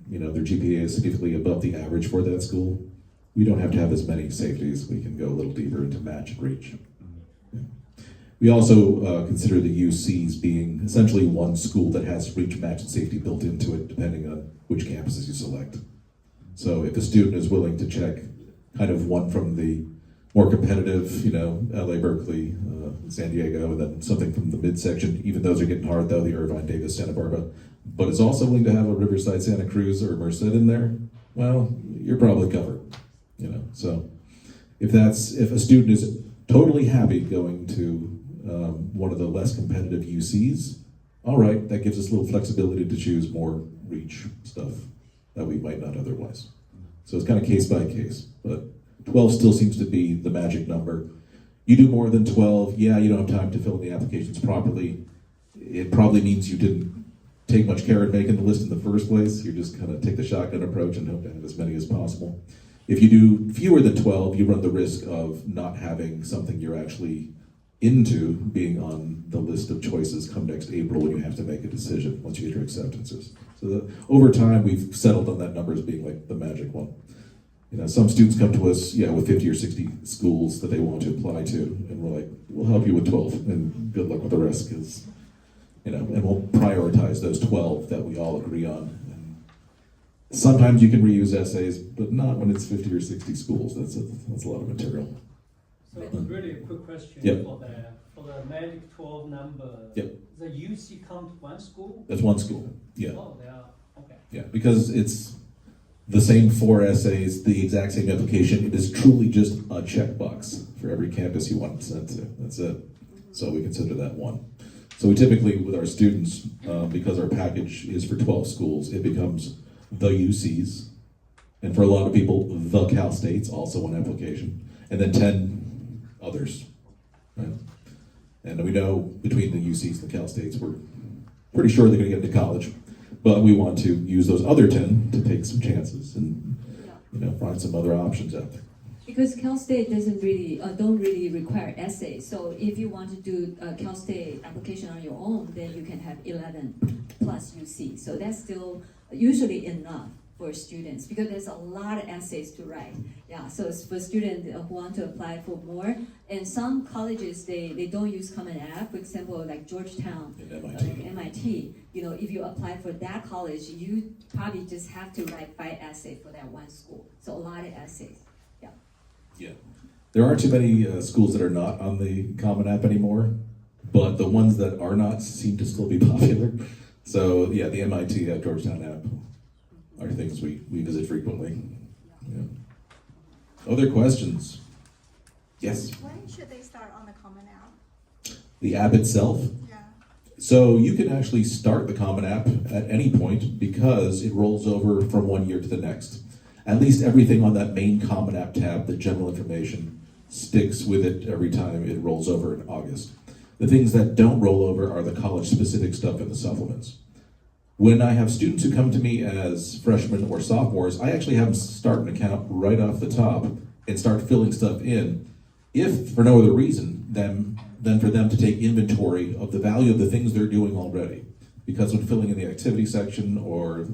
their GPA is significantly above the average for that school, we don't have to have as many safeties. We can go a little deeper into match and reach. Yeah. We also consider the UCs being essentially one school that has reach, match, and safety built into it, depending on which campuses you select. So if a student is willing to check kind of one from the more competitive, LA, Berkeley, San Diego, and then something from the midsection, even those are getting hard though, the Irvine, Davis, Santa Barbara, but is also willing to have a Riverside, Santa Cruz, or Merced in there, well, you're probably covered, So if a student is totally happy going to one of the less competitive UCs, all right, that gives us a little flexibility to choose more reach stuff that we might not otherwise. So it's kind of case by case, but 12 still seems to be the magic number. You do more than 12, yeah, you don't have time to fill in the applications properly. It probably means you didn't take much care in making the list in the first place. You're just kind of take the shotgun approach and hope to have as many as possible. If you do fewer than 12, you run the risk of not having something you're actually into being on the list of choices come next April when you have to make a decision once you get your acceptances. So over time, we've settled on that number as being like the magic one. Some students come to us, with 50 or 60 schools that they want to apply to, and we're like, we'll help you with 12, and good luck with the rest, because, and we'll prioritize those 12 that we all agree on. And sometimes you can reuse essays, but not when it's 50 or 60 schools. That's a lot of material. So it's really a quick question. Yep. For the magic 12 number. Yep. The UC come to one school? That's one school, yeah. Oh, they are, okay. Yeah, because it's the same 4 essays, the exact same application. It is truly just a checkbox for every campus you want to send to. That's it. So we consider that one. So we typically, with our students, because our package is for 12 schools, it becomes the UCs, and for a lot of people, the Cal States, also one application, and then 10 others, right? And we know between the UCs and the Cal States, we're pretty sure they're going to get into college, but we want to use those other 10 to take some chances and find some other options out there. Because Cal State don't really require essays. So if you want to do a Cal State application on your own, then you can have 11 plus UC. So that's still usually enough for students because there's a lot of essays to write. Yeah, so it's for students who want to apply for more. And some colleges, they don't use Common App. For example, like Georgetown, And MIT. You know, if you apply for that college, you probably just have to write 5 essays for that one school. So a lot of essays. Yeah. Yeah. There aren't too many schools that are not on the Common App anymore, but the ones that are not seem to still be popular. So yeah, the MIT Georgetown app are things we visit frequently. Yeah. Other questions? Yes? When should they start on the Common App? The app itself? Yeah. So you can actually start the Common App at any point because it rolls over from one year to the next. At least everything on that main Common App tab, the general information, sticks with it every time it rolls over in August. The things that don't roll over are the college-specific stuff in the supplements. When I have students who come to me as freshmen or sophomores, I actually have them start an account right off the top and start filling stuff in, if for no other reason than for them to take inventory of the value of the things they're doing already. Because when filling in the activity section or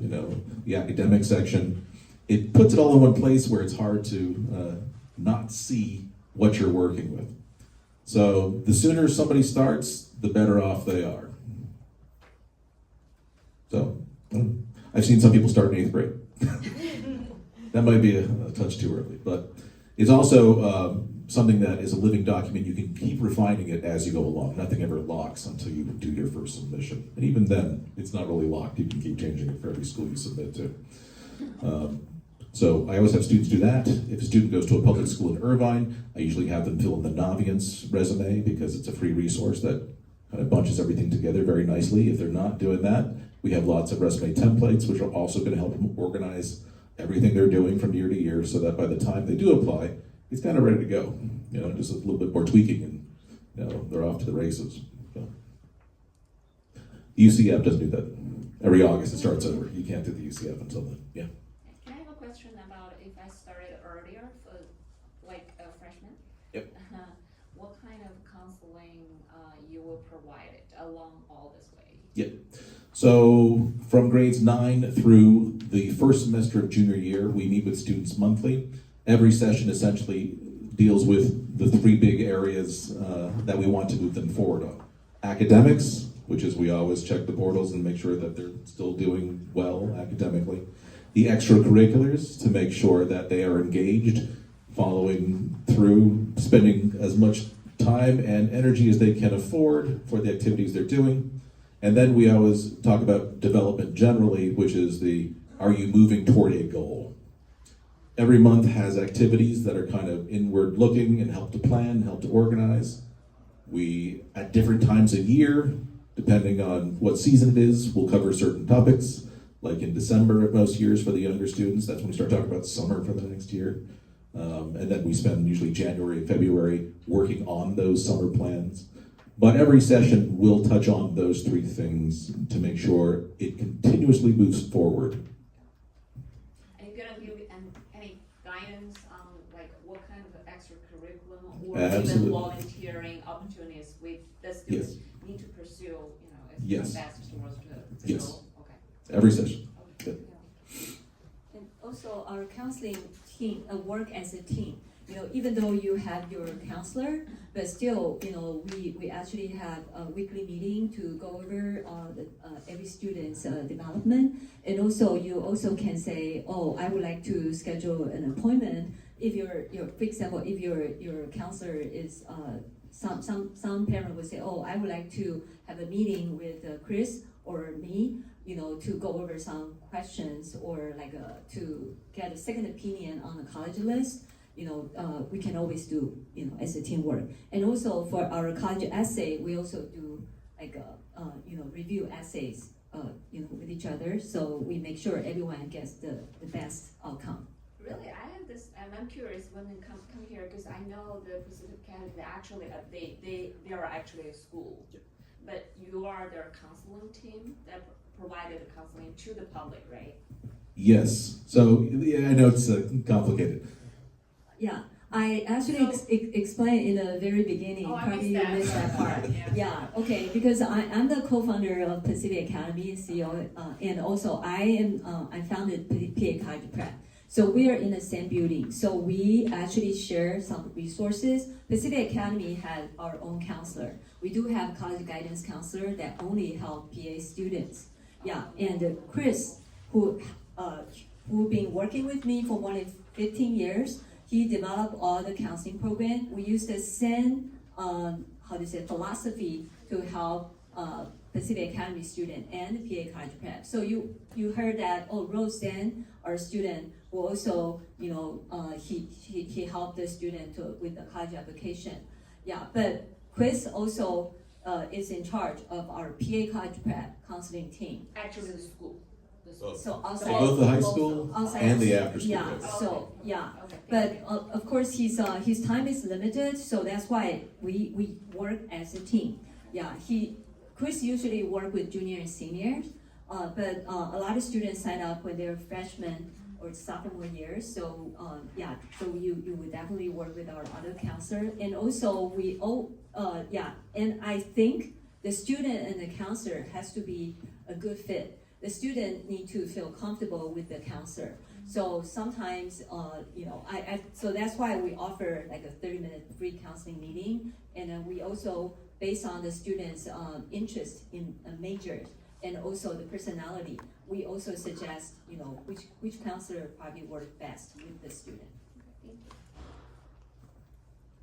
the academic section, it puts it all in one place where it's hard to not see what you're working with. So the sooner somebody starts, the better off they are. So I've seen some people start in 8th grade. That might be a touch too early, but it's also something that is a living document. You can keep refining it as you go along. Nothing ever locks until you do your first submission. And even then, it's not really locked. You can keep changing it for every school you submit to. So I always have students do that. If a student goes to a public school in Irvine, I usually have them fill in the Naviance resume because it's a free resource that kind of bunches everything together very nicely. If they're not doing that, we have lots of resume templates, which are also going to help them organize everything they're doing from year to year so that by the time they do apply, it's kind of ready to go. Just a little bit more tweaking and they're off to the races. So. The UC app doesn't do that. Every August it starts over. You can't do the UC app until then. Yeah. Can I have a question about if I started earlier for like a freshman? Yep. What kind of counseling you will provide it along all this way? Yep. So from grades 9 through the first semester of junior year, we meet with students monthly. Every session essentially deals with the 3 big areas that we want to move them forward on. Academics, which is we always check the portals and make sure that they're still doing well academically. The extracurriculars, to make sure that they are engaged, following through, spending as much time and energy as they can afford for the activities they're doing. And then we always talk about development generally, which is are you moving toward a goal? Every month has activities that are kind of inward looking and help to plan, help to organize. We, at different times of year, depending on what season it is, we'll cover certain topics. Like in December of most years for the younger students, that's when we start talking about summer for the next year. And then we spend usually January and February working on those summer plans. But every session will touch on those 3 things to make sure it continuously moves forward. Are you gonna give any guidance on like what kind of extracurriculum or Absolutely. even volunteering opportunities with the students need to pursue, as Yes. best towards the Yes. goal? Okay. Every session. Okay. And also our counseling team work as a team. Even though you have your counselor, but still, we actually have a weekly meeting to go over every student's development. And also, you also can say, oh, I would like to schedule an appointment. If for example, if your counselor is some parent would say, oh, I would like to have a meeting with Chris or me, to go over some questions or to get a second opinion on the college list. We can always do, as a teamwork. And also for our college essay, we also do review essays, with each other. So we make sure everyone gets the best outcome. Really, I have this. I'm curious when they come here because I know the Pacific Academy. Actually, they are actually a school, but you are their counseling team that provided the counseling to the public, right? Yes. So yeah, I know it's complicated. Yeah, I actually explained in the very beginning. Oh, I Probably missed you that. missed that part. Yeah, okay, because I'm the co-founder of Pacific Academy, CEO, and also I founded PA College Prep. So we are in the same building. So we actually share some resources. Pacific Academy has our own counselor. We do have college guidance counselor that only help PA students. Yeah, and Chris, who been working with me for more than 15 years, he developed all the counseling program. We use the same philosophy to help Pacific Academy student and PA College Prep. So you heard that Roseanne, our student, who also he helped the student with the college application. Yeah, but Chris also is in charge of our PA College Prep counseling team. Actually, the school. So outside, both the high school outside and the of- after school. Yeah, program. so yeah, Okay. but of course his time is limited, so that's why we work as a team. Yeah, Chris usually work with junior and seniors, but a lot of students sign up when they're freshmen or sophomore year. So so you would definitely work with our other counselor, and also and I think the student and the counselor has to be a good fit. The student need to feel comfortable with the counselor. So sometimes, so that's why we offer like a 30-minute free counseling meeting, and then we also, based on the student's interest in a major and also the personality, we also suggest, which counselor probably work best with the student.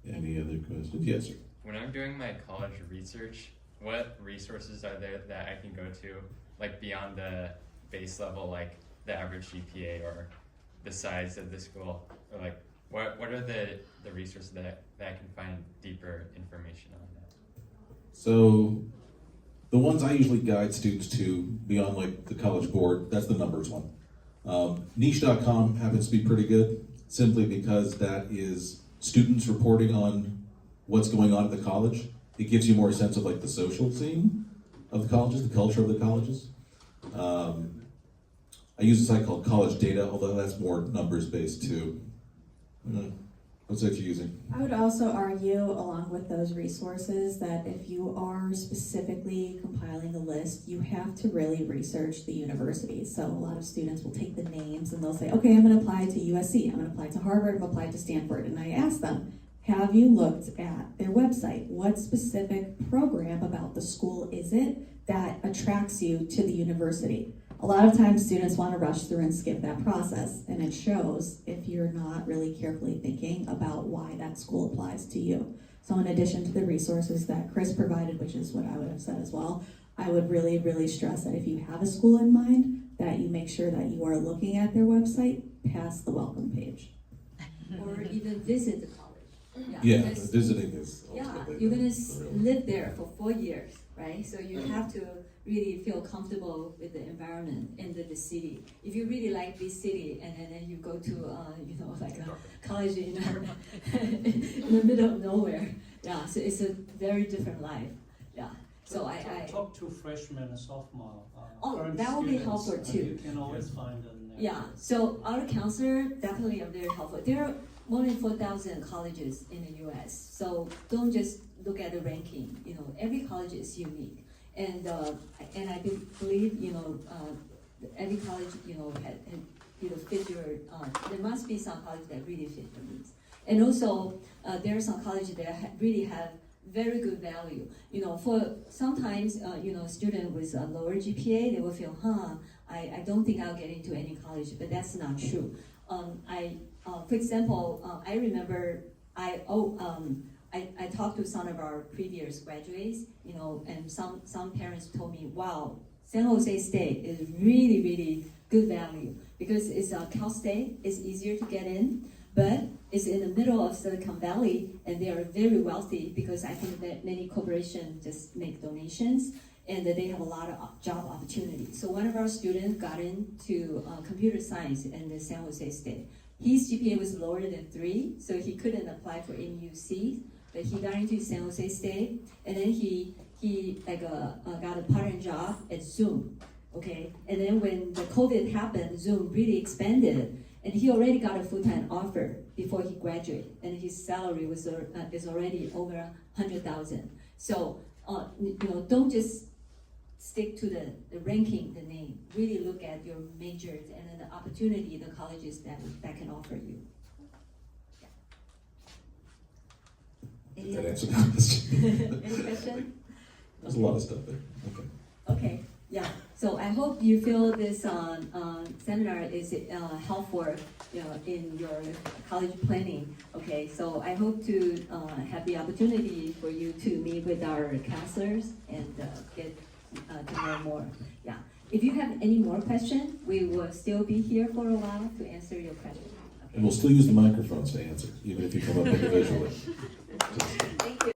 Any other questions? Yes, sir. When I'm doing my college research, what resources are there that I can go to, like beyond the base level, like the average GPA or the size of the school, or like what are the resources that I can find deeper information on that? So the ones I usually guide students to beyond like the College Board, that's the numbers one. Niche.com happens to be pretty good simply because that is students reporting on what's going on at the college. It gives you more sense of like the social scene of the colleges, the culture of the colleges. I use a site called College Data, although that's more numbers based too. What site you using? I would also argue, along with those resources, that if you are specifically compiling a list, you have to really research the universities. So a lot of students will take the names and they'll say, okay, I'm going to apply to USC, I'm going to apply to Harvard, I'm going to apply to Stanford. And I ask them, have you looked at their website? What specific program about the school is it that attracts you to the university? A lot of times students want to rush through and skip that process, and it shows if you're not really carefully thinking about why that school applies to you. So in addition to the resources that Chris provided, which is what I would have said as well, I would really, really stress that if you have a school in mind, that you make sure that you are looking at their website past the welcome page. Or even visit the college. Yeah, because- visiting is Yeah, ultimately you're gonna the real- live there for 4 years, right? So you have to really feel comfortable with the environment and the city. If you really like this city, and then you go to like a college in the middle of nowhere, yeah. So it's a very different life, yeah. So I Talk to freshmen and sophomore. Oh, current that would be students, helpful and too. You can always find them there. Yeah, so our counselor definitely are very helpful. There are more than 4,000 colleges in the U.S. So don't just look at the ranking. Every college is unique, and I believe every college fit your. There must be some college that really fit your needs, and also there are some colleges that really have very good value. For sometimes student with a lower GPA, they will feel, I don't think I'll get into any college, but that's not true. For example, I remember I talked to some of our previous graduates, and some parents told me, wow, San Jose State is really, really good value because it's Cal State, it's easier to get in, but it's in the middle of Silicon Valley, and they are very wealthy because I think that many corporations just make donations, and that they have a lot of job opportunities. So one of our students got into computer science in the San Jose State. His GPA was lower than 3, so he couldn't apply for NUC, but he got into San Jose State, and then he got a part-time job at Zoom, okay? And then when the COVID happened, Zoom really expanded, And he already got a full-time offer before he graduated, and his salary was is already over 100,000. So don't just stick to the ranking, the name. Really look at your majors and then the opportunity, the colleges that can offer you. That answered the question. Any question? There's a lot of stuff there. Okay. Okay, yeah. So I hope you feel this seminar is helpful, in your college planning. Okay, so I hope to have the opportunity for you to meet with our counselors and get to know more. Yeah. If you have any more questions, we will still be here for a while to answer your questions. And we'll still use the microphones to answer, even if you come up individually. Thank you.